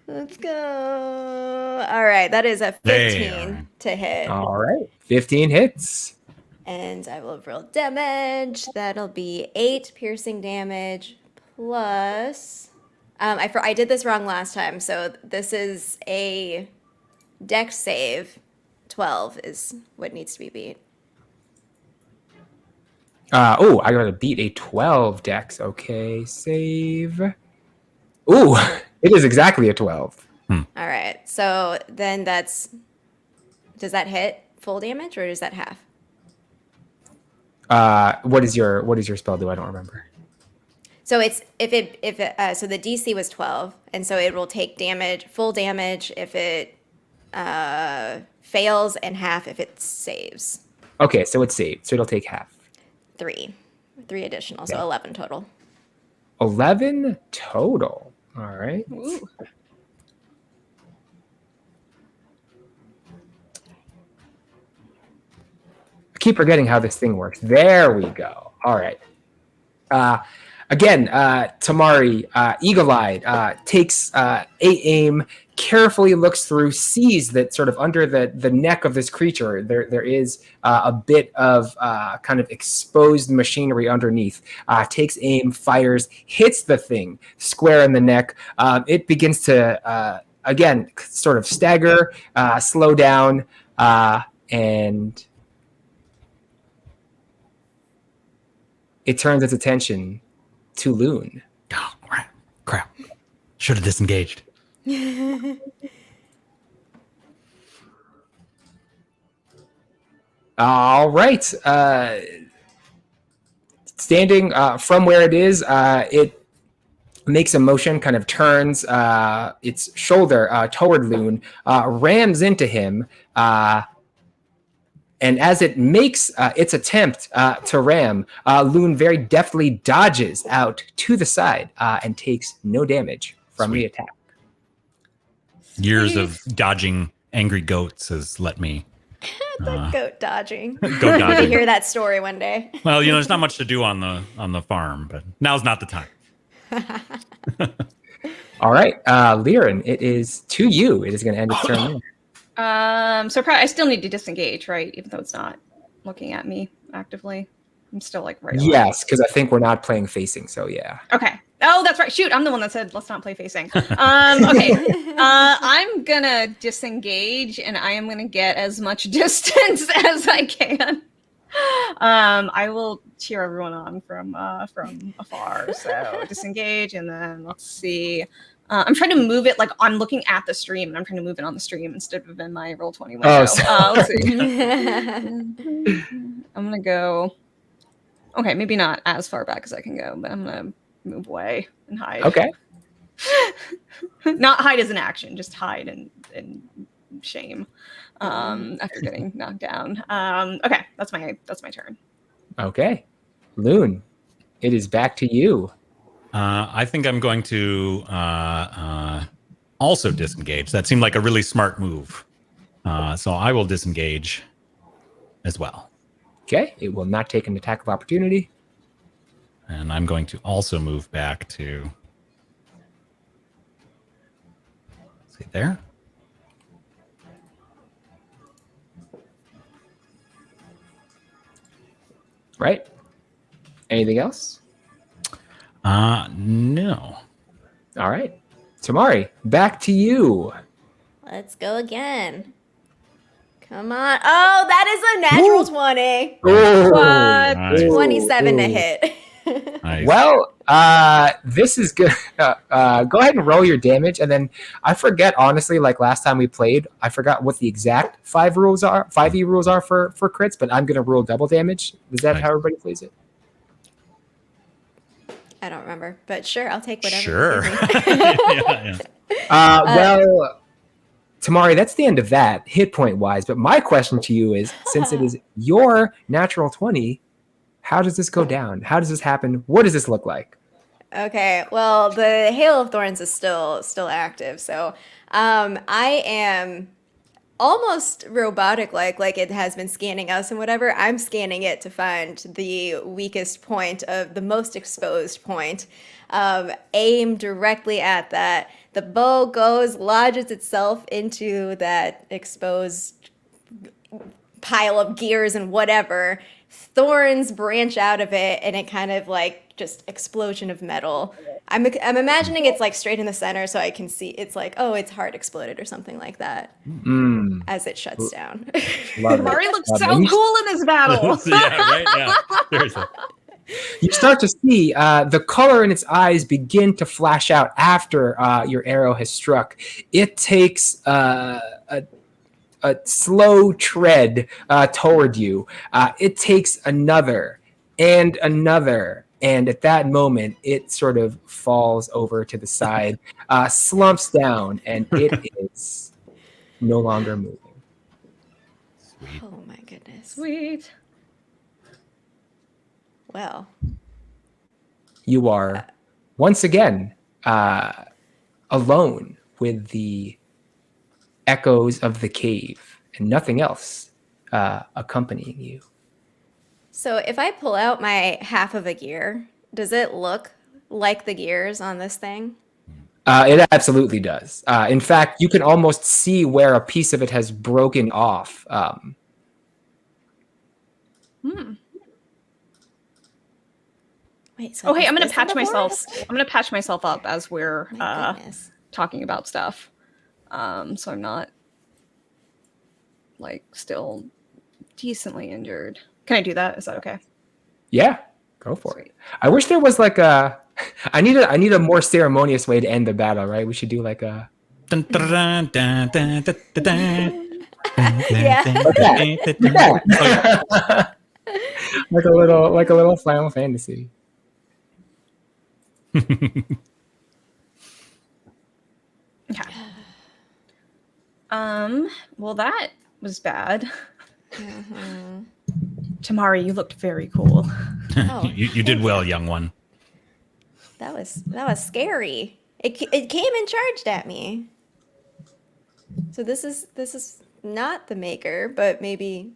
Let's go. All right, that is a 15 to hit. All right, 15 hits. And I will roll damage. That'll be 8 piercing damage plus. I did this wrong last time, so this is a Dex save. 12 is what needs to be beat. I gotta beat a 12 Dex. Okay, save. Ooh, it is exactly a 12. All right, so then does that hit full damage or is that half? What is your spell do? I don't remember. So it's so the DC was 12, and so it will take full damage if it fails, and half if it saves. Okay, so it's saved, so it'll take half. 3 additional, so 11 total. 11 total. All right. Ooh. I keep forgetting how this thing works. There we go. All right. Again, Tamari, eagle-eyed, takes aim, carefully looks through, sees that sort of under the neck of this creature, there is a bit of kind of exposed machinery underneath. Takes aim, fires, hits the thing square in the neck. It begins to, again, sort of stagger, slow down, and it turns its attention to Loon. Oh, crap. Should have disengaged. All right. Standing from where it is, it makes a motion, kind of turns its shoulder toward Loon, rams into him, and as it makes its attempt to ram, Loon very deftly dodges out to the side and takes no damage from the attack. Years of dodging angry goats has let me Goat dodging. goat I dodging. hear that story one day. Well, there's not much to do on the farm, but now's not the time. All right, Liren, it is to you. It is going to end its turn there. So probably I still need to disengage, right? Even though it's not looking at me actively. I'm still like right. Yes, because I think we're not playing facing, so yeah. Okay. Oh, that's right. Shoot, I'm the one that said let's not play facing. Okay. I'm gonna disengage, and I am gonna get as much distance as I can. I will cheer everyone on from afar. So disengage, and then let's see. I'm trying to move it like I'm looking at the stream, and I'm trying to move it on the stream instead of in my Roll20 window. Oh, sorry. Let's see. I'm gonna go. Okay, maybe not as far back as I can go, but I'm gonna move away and hide. Okay. Not hide as an action, just hide in shame after getting knocked down. Okay, that's my turn. Okay. Loon, it is back to you. I think I'm going to also disengage. That seemed like a really smart move. So I will disengage as well. Okay. It will not take an attack of opportunity. And I'm going to also move back to, see there. Right. Anything else? No. All right. Tamari, back to you. Let's go again. Come on. Oh, that is a natural 20. What? Nice. 27 to hit. Nice. Well, this is good. Go ahead and roll your damage, and then I forget, honestly, like last time we played, I forgot what the exact 5E rules are for crits, but I'm gonna rule double damage. Is that how everybody plays it? I don't remember, but sure, I'll take whatever. Sure. Yeah. Well, Tamari, that's the end of that, hit point wise. But my question to you is, since it is your natural 20, how does this go down? How does this happen? What does this look like? Okay, well, the Hail of Thorns is still active, so I am almost robotic like it has been scanning us and whatever. I'm scanning it to find the weakest point, of the most exposed point. Aim directly at that. The bow goes, lodges itself into that exposed pile of gears and whatever. Thorns branch out of it, and it kind of like just explosion of metal. I'm imagining it's like straight in the center, so I can see it's like, oh, its heart exploded or something like that as it shuts down. Mari looks so cool in his battle. Yeah, right? Yeah. Seriously. You start to see the color in its eyes begin to flash out after your arrow has struck. It takes a slow tread toward you. It takes another and another. And at that moment, it sort of falls over to the side, slumps down, and it is no longer moving. Sweet. Oh my goodness. Sweet. Well, You are once again alone with the echoes of the cave and nothing else accompanying you. So if I pull out my half of a gear, does it look like the gears on this thing? It absolutely does. In fact, you can almost see where a piece of it has broken off. Wait, so Oh, hey, is I'm gonna this in patch the myself. forest? I'm gonna patch myself up as we're My goodness. talking about stuff, so I'm not like still decently injured. Can I do that? Is that okay? Yeah, go for Sweet. it. I wish there was like a. I need a more ceremonious way to end the battle. Right? We should do like a. Dun, dun, dun, dun, dun, dun, dun, dun. Yeah. like a little Final Fantasy. Okay. Well, that was bad. Tamari, you looked very cool. Oh, you did well, young one. that was scary. It came and charged at me. So this is not the maker, but maybe.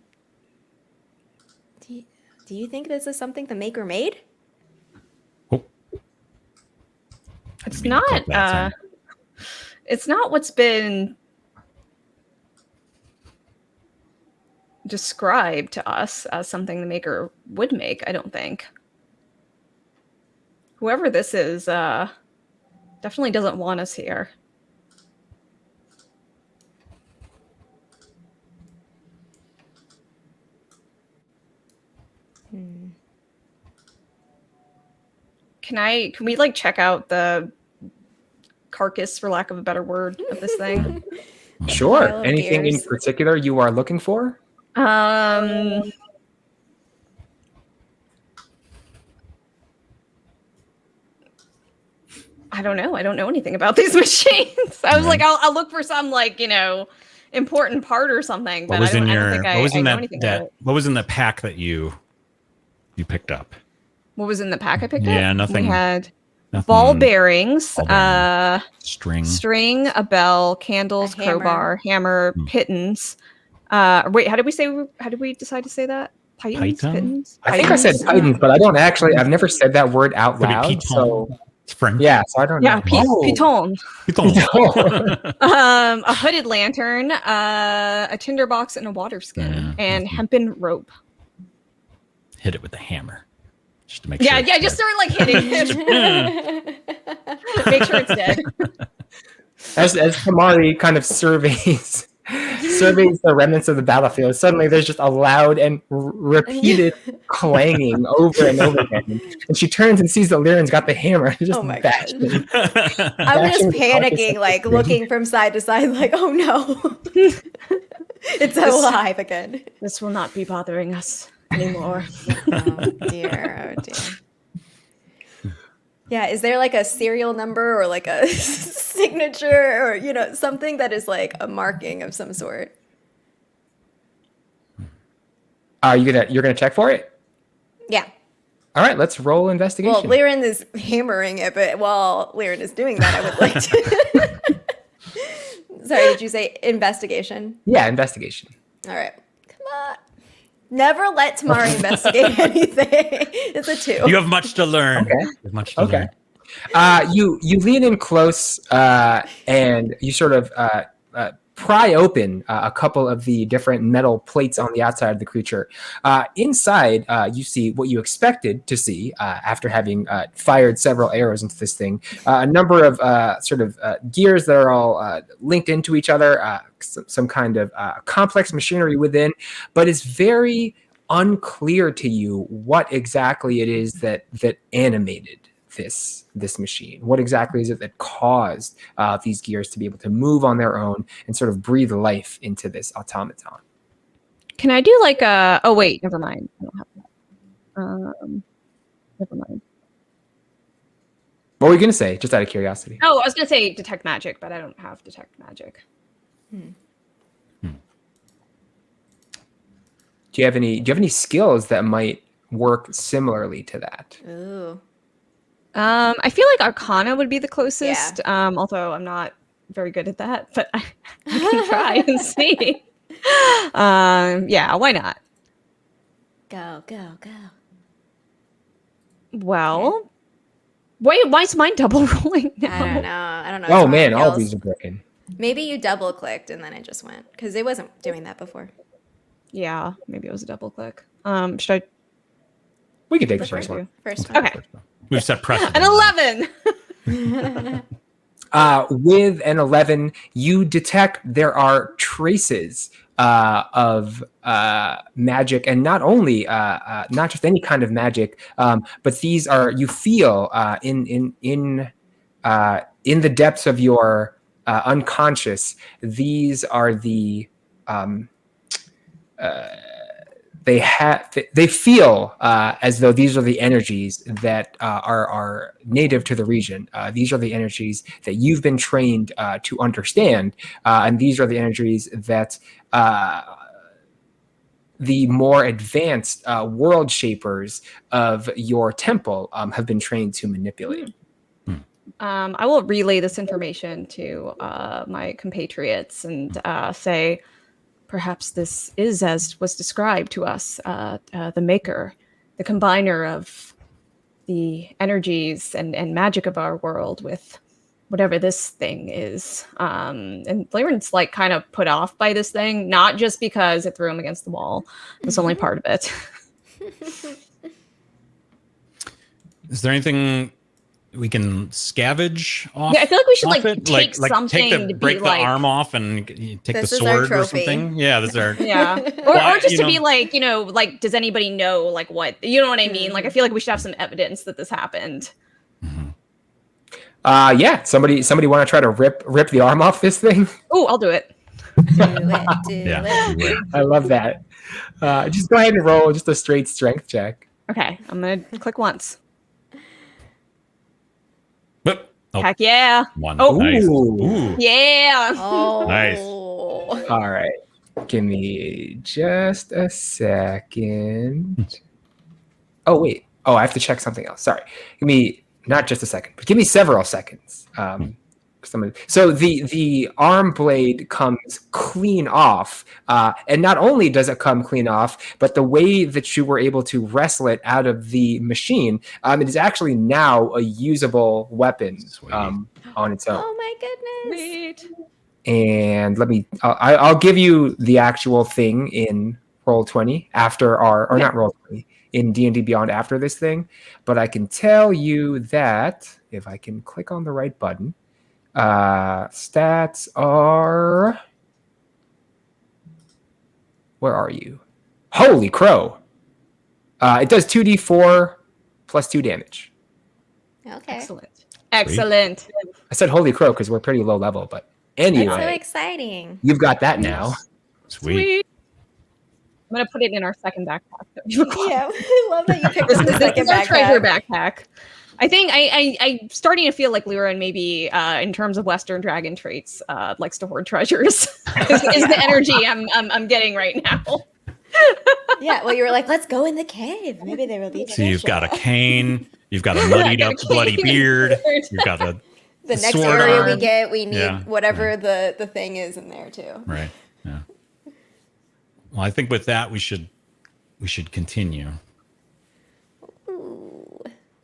Do you think this is something the maker made? Oh. It's not. It's not what's been described to us as something the maker would make. I don't think. Whoever this is, definitely doesn't want us here. Can we like check out the carcass, for lack of a better word, of this thing? Sure. Pile of Anything in gears. particular you are looking for? I don't know. I don't know anything about these machines. I was like, I'll look for some like, important part or something. But What was I in don't think I know anything about it. what was in the pack that you picked up? What was in the pack I picked up? Yeah, nothing. We had Nothing- ball bearings, ball bearings, string, a bell, candles, A hammer. crowbar, hammer, pittance. Wait, how did we decide to say that? Pitons? Python? Pittons? I think I said Titans, but I don't actually. I've never said that word out Could be loud. piton. So It's French. yeah, so I don't Yeah, know. piton. Piton. A hooded lantern, a tinder box, and a water skin, Yeah. and hempen rope. Hit it with a hammer, just to make sure. Yeah, it's just dead. start like hitting it. Make sure it's dead. As Tamari kind of surveys the remnants of the battlefield, suddenly there's just a loud and repeated clanging over and over again. And she turns and sees that Liren's got the hammer. Just Oh my bashing. I'm just Bashing the carcass panicking, of like the looking from side to side, like, oh no. It's alive again. This will not be bothering us anymore. Oh dear. Yeah, is there like a serial number or like a signature or something that is like a marking of some sort? You're gonna check for it? Yeah. All right, let's roll investigation. Well, Liren is hammering it, but while Liren is doing that, I would like to. Sorry, did you say investigation? Yeah, investigation. All right. Come on. Never let Tamari investigate anything. It's a 2. You have much to learn. Okay. You have much to Okay. learn. You lean in close and you sort of pry open a couple of the different metal plates on the outside of the creature. Inside, you see what you expected to see after having fired several arrows into this thing. A number of gears that are all linked into each other, some kind of complex machinery within, but it's very unclear to you what exactly it is that animated this machine. What exactly is it that caused these gears to be able to move on their own and sort of breathe life into this automaton? Can I do like a? Oh wait, never mind. I don't have that. Never mind. What were you gonna say? Just out of curiosity. Oh, I was gonna say detect magic, but I don't have detect magic. Do you have any skills that might work similarly to that? Ooh. I feel like Arcana would be the closest. Although I'm not very good at that, but I can try and see. Yeah, why not? Go. Well, wait, why is mine double rolling now? I don't know. Oh It's man, on all of hills. these are broken. Maybe you double clicked and then it just went because it wasn't doing that before. Yeah, maybe it was a double click. Should I? We can take the Which first one? one. First one. Okay, We've set precedent. an 11. With an 11, you detect there are traces of magic, and not only not just any kind of magic, but these are, you feel in the depths of your unconscious. These are the they feel as though these are the energies that are native to the region. These are the energies that you've been trained to understand, and these are the energies that the more advanced world shapers of your temple have been trained to manipulate. I will relay this information to my compatriots and say, perhaps this is as was described to us, the maker, the combiner of the energies and magic of our world with whatever this thing is. And Lyran's like kind of put off by this thing, not just because it threw him against the wall. It's only part of it. Is there anything we can scavenge off? Yeah, I feel like we should off like it? take something take to break be the like arm off and take This the is our sword or trophy. something. Yeah, this is our. Yeah, or just to be like, like, does anybody know like what, you know what I mean? Like, I feel like we should have some evidence that this happened. Yeah, somebody want to try to rip the arm off this thing? Oh, I'll do it. Do it. I love that. Just go ahead and roll just a straight strength check. Okay, I'm gonna click once. Oh, Heck yeah! one. Oh. Nice. Ooh. Ooh. Yeah. Oh. Nice. All right. Give me just a second. Oh, wait. Oh, I have to check something else. Sorry. Give me not just a second, but give me several seconds. So the arm blade comes clean off, and not only does it come clean off, but the way that you were able to wrestle it out of the machine, it is actually now a usable weapon on its own. Oh my goodness. Sweet. And I'll give you the actual thing in Roll20 after or not Roll20, in D&D Beyond after this thing, but I can tell you that if I can click on the right button. Stats are, where are you? Holy crow. It does 2d4 plus 2 damage. Okay. Excellent. I said holy crow because we're pretty low level, but anyway. That's so exciting. You've got that now. Sweet. I'm gonna put it in our second backpack. Yeah, I love that you picked This up the is second our treasure backpack. backpack. I think I'm starting to feel like Lyran maybe in terms of Western dragon traits likes to hoard treasures. is the energy I'm getting right now. Yeah, well, you were like, let's go in the cave. Maybe there will be treasure. So you've got a cane, you've got a muddied up bloody beard, you've got the next sword area arm. we get, we need Yeah, whatever the thing is in there too. Right. Yeah. Well, I think with that we should continue. Ooh.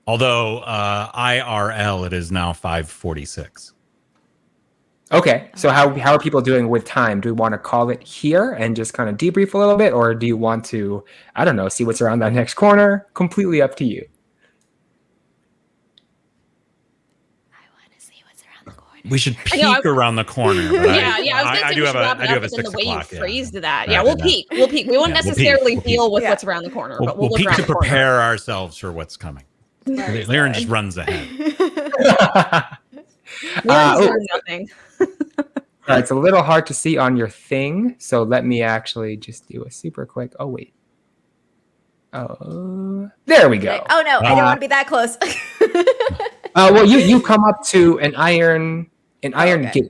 Although IRL it is now 5:46. Okay, so how are people doing with time? Do we want to call it here and just kind of debrief a little bit, or do you want to, I don't know, see what's around that next corner? Completely up to you. I want to see what's around the corner. We should peek around the corner. But Yeah, I was gonna say we should wrap it up, but then the way you phrased that. Yeah, we'll peek. We won't we'll necessarily peek. deal with Yeah. what's around the corner, We'll but we'll look peek around to the corner. prepare ourselves for what's coming. Lyran just runs ahead. Lyran's doing nothing. It's a little hard to see on your thing, so let me actually just do a super quick. Oh wait. Oh, there we go. Oh no, I don't want to be that close. Well, you come up to an iron gate.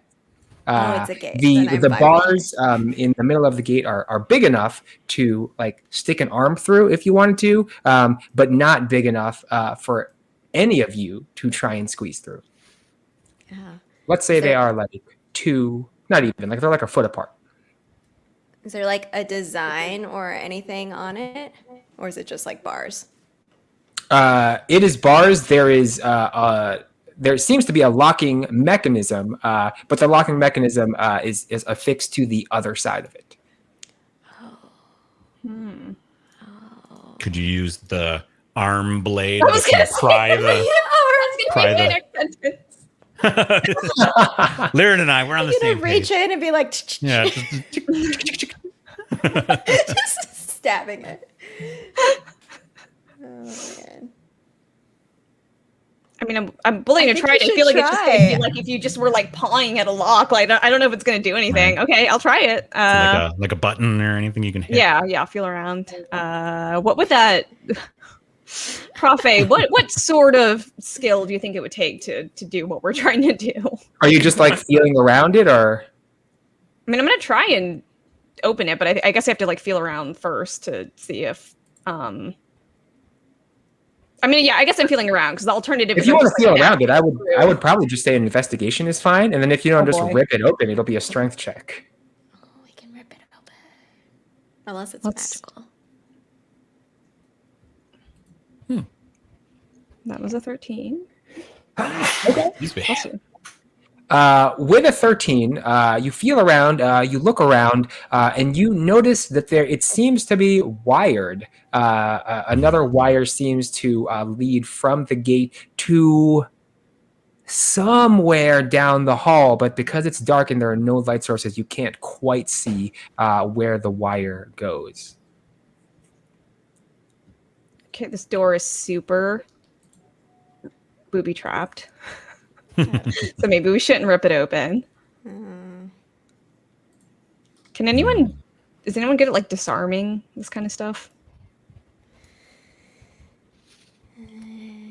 It's a gate. Then I'm The fine. bars in the middle of the gate are big enough to like stick an arm through if you wanted to, but not big enough for any of you to try and squeeze through. Yeah. Let's say Is they there- are like two, not even, like they're like a foot apart. Is there like a design or anything on it? Or is it just like bars? It is bars. There seems to be a locking mechanism, but the locking mechanism is affixed to the other side of it. Could you use the arm blade I was to gonna pry the? That's Pry gonna be my the- next sentence. Lyran and I, we're on the You same gonna reach page. in and be like, Yeah. just stabbing it. Oh man. I mean, I'm willing to think try you it. I should feel like it's just gonna try. be like if you just were like pawing at a lock. Like I don't know if it's gonna do anything. Okay, I'll try it. like a button or anything you can hit. Yeah, I'll feel around. What would that, Prof A? What sort of skill do you think it would take to do what we're trying to do? Are you just like feeling around it, or? I mean, I'm gonna try and open it, but I guess I have to like feel around first to see if. I mean, yeah, I guess I'm feeling around because the alternative. If is you I'm want to just, feel like, around it, I would probably just say an investigation is fine, and then if you don't Oh, just boy. rip it open, it'll be a strength check. Oh, we can rip it open. Unless it's Let's- magical. That was a 13. These be- Awesome. With a 13, you feel around, you look around, and you notice that it seems to be wired. Another wire seems to lead from the gate to somewhere down the hall, but because it's dark and there are no light sources, you can't quite see where the wire goes. Okay, this door is super booby trapped. So maybe we shouldn't rip it open. Can anyone, is anyone good at like disarming this kind of stuff?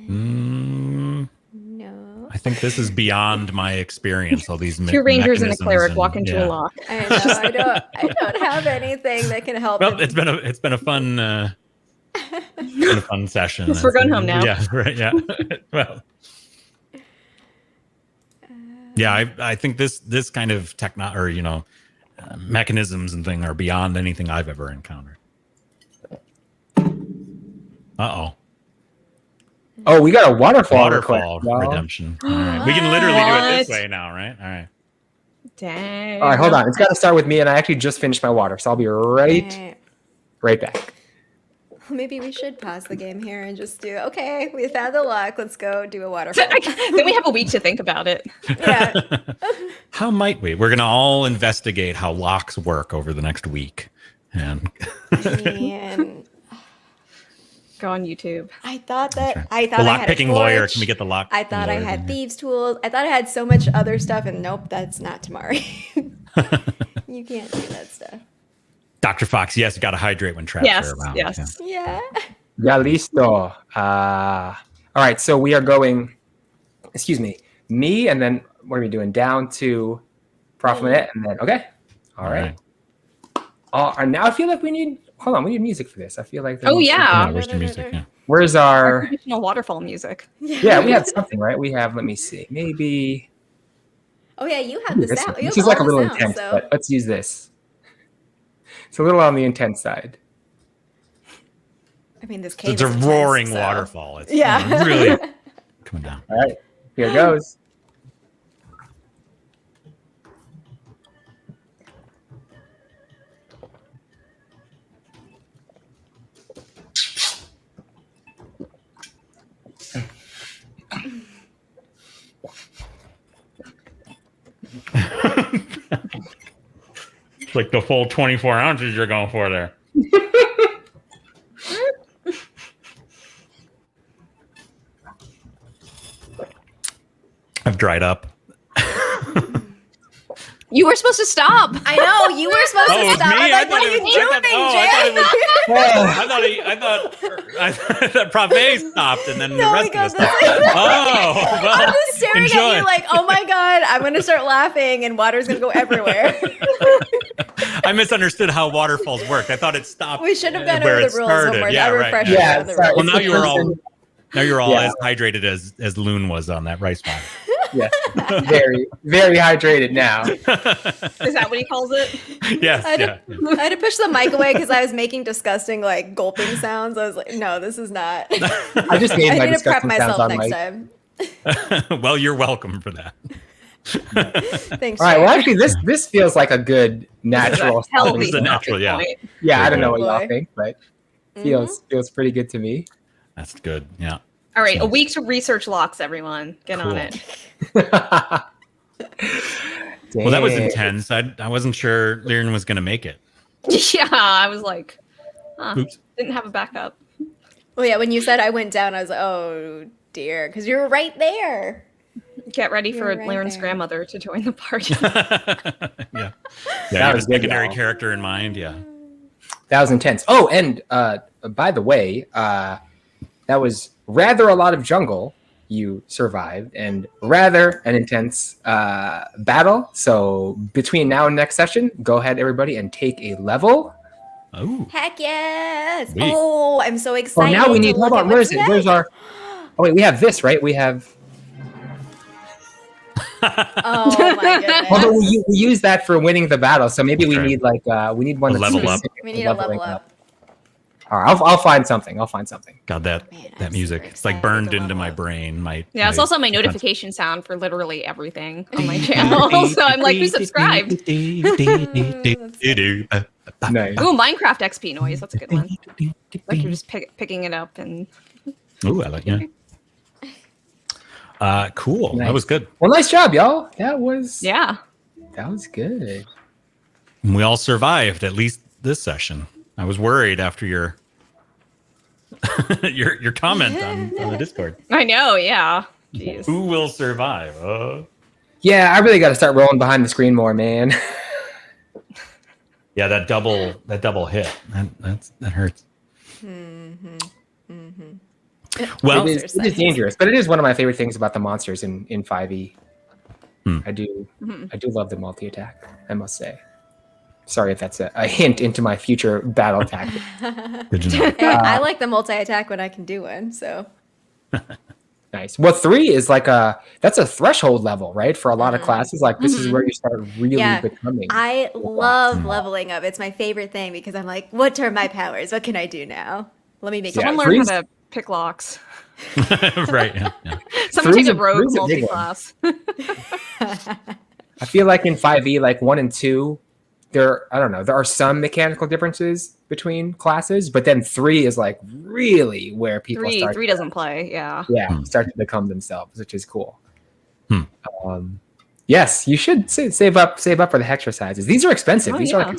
Mm, No. I think this is beyond my experience. All these Two rangers and a mechanisms cleric walk into yeah. a lock. I know. I don't have anything that can help. Well, him. it's been a fun session. Guess we're going home now. Yeah, right. Yeah. Well. Yeah, I think this kind of mechanisms and thing are beyond anything I've ever encountered. Uh-oh. Oh, we got a waterfall Waterfall request, y'all. redemption. All right. We can literally do it this What? way now, right? All right. Dang. All right, hold on. It's got to start with me, and I actually just finished my water, so I'll be right back. Maybe we should pause the game here and just do. Okay, we've had the luck. Let's go do a waterfall. Then we have a week to think about it. Yeah. How might we? We're going to all investigate how locks work over the next week. And And Go on YouTube. I thought that right. I thought the I lock had picking a lawyer. torch. Can we get the lock? I thought I lawyer had in here? thieves' tools. I thought I had so much other stuff, and nope, that's not Tamari. You can't do that stuff. Dr. Fox, yes, you got to hydrate when traps Yes, are around. yes. Yeah. Yeah. Ya listo. All right, so we are going, excuse me, and then what are we doing? Down to Prof Minette, and then, okay. All right. And now I feel like we need music for this. I feel like. Oh, yeah. Where's the music? Yeah. Where's our, Traditional waterfall music. yeah, we had something, right? We have, let me see, maybe. Oh yeah, you have the This, sound. one. You This have is like a all the little sounds, intense, so- but let's use this. It's a little on the intense side. I mean, this cave. It's a is intense, roaring so- waterfall. It's Yeah. really coming down. All right, here goes. It's like the full 24 ounces you're going for there. I've dried up. You were supposed to stop. I know you were supposed Oh, to it's stop. me? I'm I like, thought what are it you was- doing, I thought Prof A stopped and then the No, rest we of us go this stopped. way. Oh, well, I'm just staring at enjoy. you like, oh my god, I'm gonna start laughing and water's gonna go everywhere. I misunderstood how waterfalls worked. I thought it stopped. We should have gone where over it the rules started. when we're Yeah, that right. refresher Yeah, on the sorry. rules. Well, now you were all Now you're all Yeah. as hydrated as Loon was on that rice wine. Yes, very, very hydrated now. Is that what he calls it? Yes, I had, yeah. to, I had to push the mic away because I was making disgusting like gulping sounds. I was like, no, this is not. I just made my I need to prep disgusting sounds myself on next mic. time. Well, you're welcome for that. Thanks. All right. Well, Jared. actually, this feels like a good natural. Healthy This is a natural, starting yeah. point. Yeah, I don't know Good what y'all boy. think, but Mm-hmm. feels pretty good to me. That's good. Yeah. All right, a Nice. week to research locks, everyone. Get on Cool. it. Well, that was Dang. intense. I wasn't sure Lyran was going to make it. Yeah, I was like, Oops. didn't have a backup. Well, yeah, when you said I went down, I was like, oh dear, because you were right there. Get ready for You're right Lyran's there. grandmother to join the party. Yeah. That You have a was good, secondary y'all. character in mind. Yeah. That was intense. Oh, and by the way, that was rather a lot of jungle you survived and rather an intense battle. So between now and next session, go ahead, everybody, and take a level. Oh. Heck yes! Sweet. Oh, I'm so Oh, excited. now we need. to Hold look on. at Where is what's it? Where's next. our? Oh wait, we have this, right? We have. Oh my Although goodness. we use that for winning the battle, so maybe we That's need like we need one A that's level up. specific We to need a leveling level up. All right, I'll find something. I'll find something. God, that Man, I'm that music. super It's like excited burned to into level my up. brain. Yeah, it's also my notification sound for literally everything on my channel. So I'm like, who's subscribed? Nice. Ooh, Minecraft XP noise. That's a good one. Like you're just picking it up and Ooh, I like yeah. Cool. Nice. That was good. Well, nice job, y'all. That was good. We all survived at least this session. I was worried after your your comment on the Discord. I know, yeah. Jeez. Who will survive? Yeah, I really got to start rolling behind the screen more, man. Yeah, that double hit. That hurts. Well, it is dangerous, but it is one of my favorite things about the monsters in 5e. I do love the multi attack. I must say. Sorry if that's a hint into my future battle tactic. good to know. Hey, I like the multi attack when I can do one. So Nice. Well, 3 is like that's a threshold level, right? For a lot of classes, like this is where you start really Yeah. becoming. I love leveling up. It's my favorite thing because I'm like, what are my powers? What can I do now? Let me make Yeah, Someone it. learn three's- how to pick locks. Right. Yeah, yeah. Someone Three's take a a- rogue three's a big one. multi-class. I feel like in 5e, like 1 and 2, there are some mechanical differences between classes, but then 3 is like really where people start. Three doesn't play, yeah. Start to become themselves, which is cool. Hmm. Yes, you should save up for the exercises. These are expensive. Oh, These are yeah. like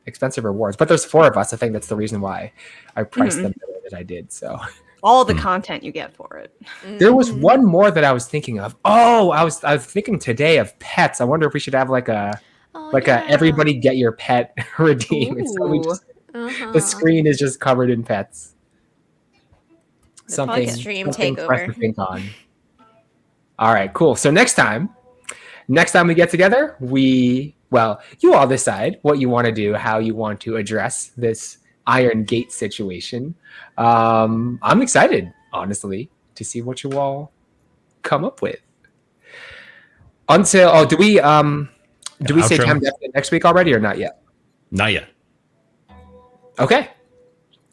expensive rewards. But there's 4 of us. I think that's the reason why I priced them the way that I did. So All the content you get for it. there was one more that I was thinking of. Oh, I was thinking today of pets. I wonder if we should have like a everybody get your pet redeem. It's so we Ooh. just, the screen is just covered in pets. Something extreme something takeover. fresh to think on. All right, cool. So next time we get together, you all decide what you want to do, how you want to address this Iron Gate situation. I'm excited, honestly, to see what you all come up with. Do we say Outro? time definite next week already or not yet? Not yet. Okay.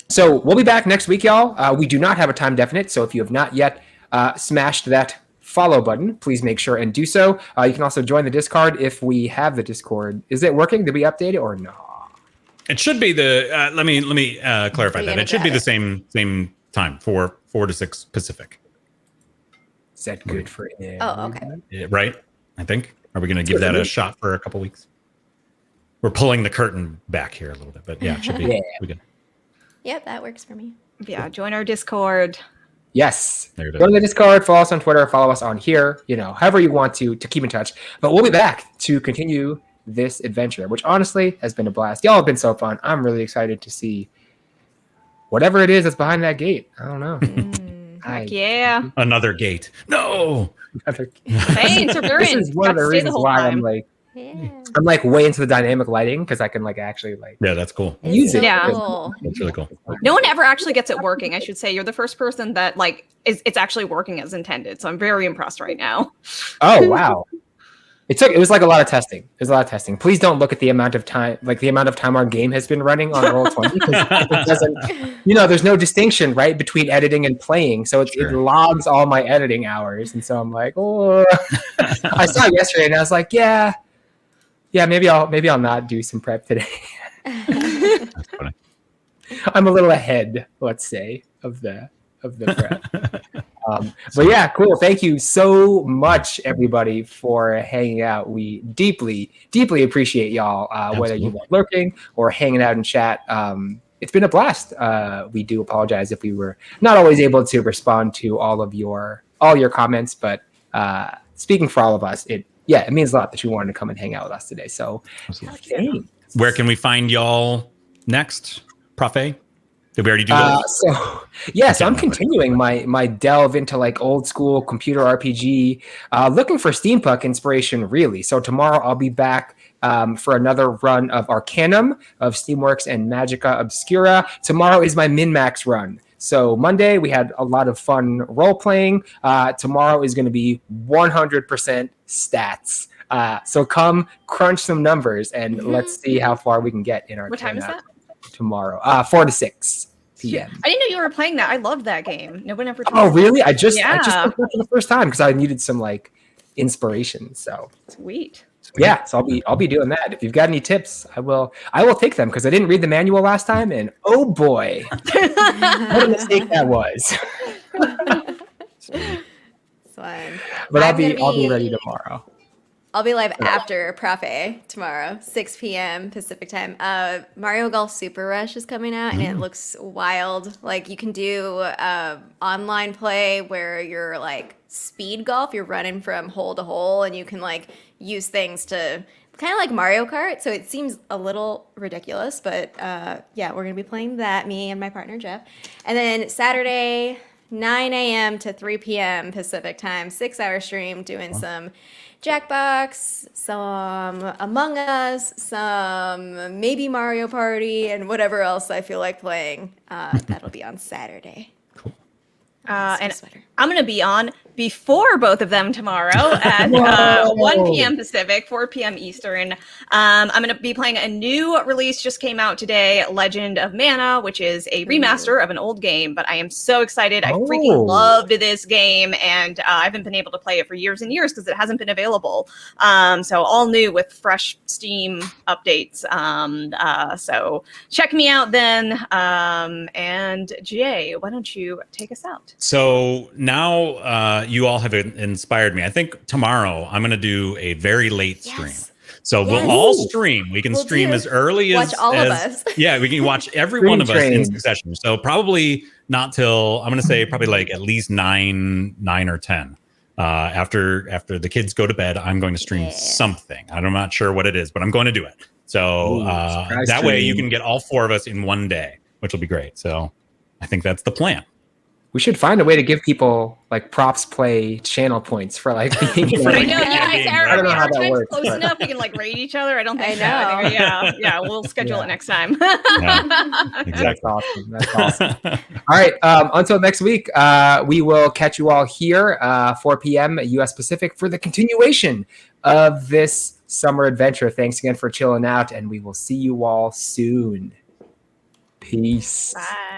So we'll be back next week, y'all. We do not have a time definite, so if you have not yet smashed that follow button, please make sure and do so. You can also join the Discord if we have the Discord. Is it working? Did we update it or no? It should be the. Let me clarify that. It should be the same time, 4 to 6 Pacific. Is that good for him? Oh, okay. Yeah, right? I think. Are we going to give that a shot for a couple weeks? We're pulling the curtain back here a little bit, but yeah, it should be. Yeah. We good. Yep, that works for me. Yeah, join our Discord. Yes. There it is. Go to the Discord, follow us on Twitter, follow us on here, however you want to keep in touch. But we'll be back to continue this adventure, which honestly has been a blast. Y'all have been so fun. I'm really excited to see whatever it is that's behind that gate. I don't know. Heck yeah. Another gate. No. Another gate. Hey, This Interference. is one of the reasons why I'm like, Yeah. I'm like way into the dynamic lighting because I can like actually like Yeah, that's cool. It's use so it. Yeah. cool. That's really cool. No one ever actually gets it working. I should say you're the first person that like it's actually working as intended. So I'm very impressed right now. Oh wow. It was like a lot of testing. There's a lot of testing. Please don't look at the amount of time our game has been running on Roll20 because it doesn't, there's no distinction, right, between editing and playing. So it logs all my editing hours. And so I'm like, oh, I saw it yesterday and I was like, yeah, maybe I'll not do some prep today. That's funny. I'm a little ahead, let's say, of the prep. But yeah, cool. Thank you so much, everybody, for hanging out. We deeply, deeply appreciate y'all, whether you are lurking or hanging out in chat. It's been a blast. We do apologize if we were not always able to respond to all your comments, but speaking for all of us, it means a lot that you wanted to come and hang out with us today. So thanks. Where can we find y'all next, Prof A? Did we already do that? So I'm continuing my delve into like old school computer RPG, looking for steampunk inspiration, really. So tomorrow I'll be back for another run of Arcanum, of Steamworks and Magica Obscura. Tomorrow is my min-max run. So Monday we had a lot of fun role playing. Tomorrow is going to be 100% stats. So come crunch some numbers and let's see how far we can get in our. What time is that? Tomorrow, 4 to 6 p.m. I didn't know you were playing that. I loved that game. No one ever told Oh, me. really? I just Yeah. picked it up for the first time because I needed some like inspiration. So Sweet. yeah, so I'll be doing that. If you've got any tips, I will take them because I didn't read the manual last time, and oh boy, what a mistake that was. Fun. But I'll I'm gonna be ready tomorrow. I'll be live after Prof A tomorrow, 6 p.m. Pacific time. Mario Golf Super Rush is coming out, and it looks wild. Like, you can do online play where you're like speed golf. You're running from hole to hole, and you can like use things to kind of like Mario Kart. So it seems a little ridiculous, but yeah, we're gonna be playing that, me and my partner Jeff. And then Saturday, 9 a.m. to 3 p.m. Pacific time, 6-hour stream, doing some Jackbox, some Among Us, some maybe Mario Party, and whatever else I feel like playing. That'll be on Saturday. Cool. And Sweater. I'm going to be on before both of them tomorrow at 1 p.m. Pacific, 4 p.m. Eastern. I'm going to be playing a new release, just came out today, Legend of Mana, which is a remaster of an old game, but I am so excited. I freaking loved this game, and I haven't been able to play it for years and years because it hasn't been available. So all new with fresh Steam updates. So check me out then. And Jay, why don't you take us out? So now you all have inspired me. I think tomorrow I'm going to do a very late stream. So we'll all stream. We can stream as early as watch all of us. Yeah, we can watch every one of us in succession. So probably not till I'm going to say probably like at least 9 or 10. After the kids go to bed, I'm going to stream something. I'm not sure what it is, but I'm going to do it. So that way you can get all 4 of us in one day, which will be great. So I think that's the plan. We should find a way to give people like ProfsPlay channel points for like being. I know, I don't know how that works. Close enough, we can like rate each other. I don't think I know. So. Yeah, we'll schedule it next time. Exactly. That's awesome. That's awesome. All right. Until next week, we will catch you all here, 4 p.m. U.S. Pacific, for the continuation of this summer adventure. Thanks again for chilling out, and we will see you all soon. Peace. Bye.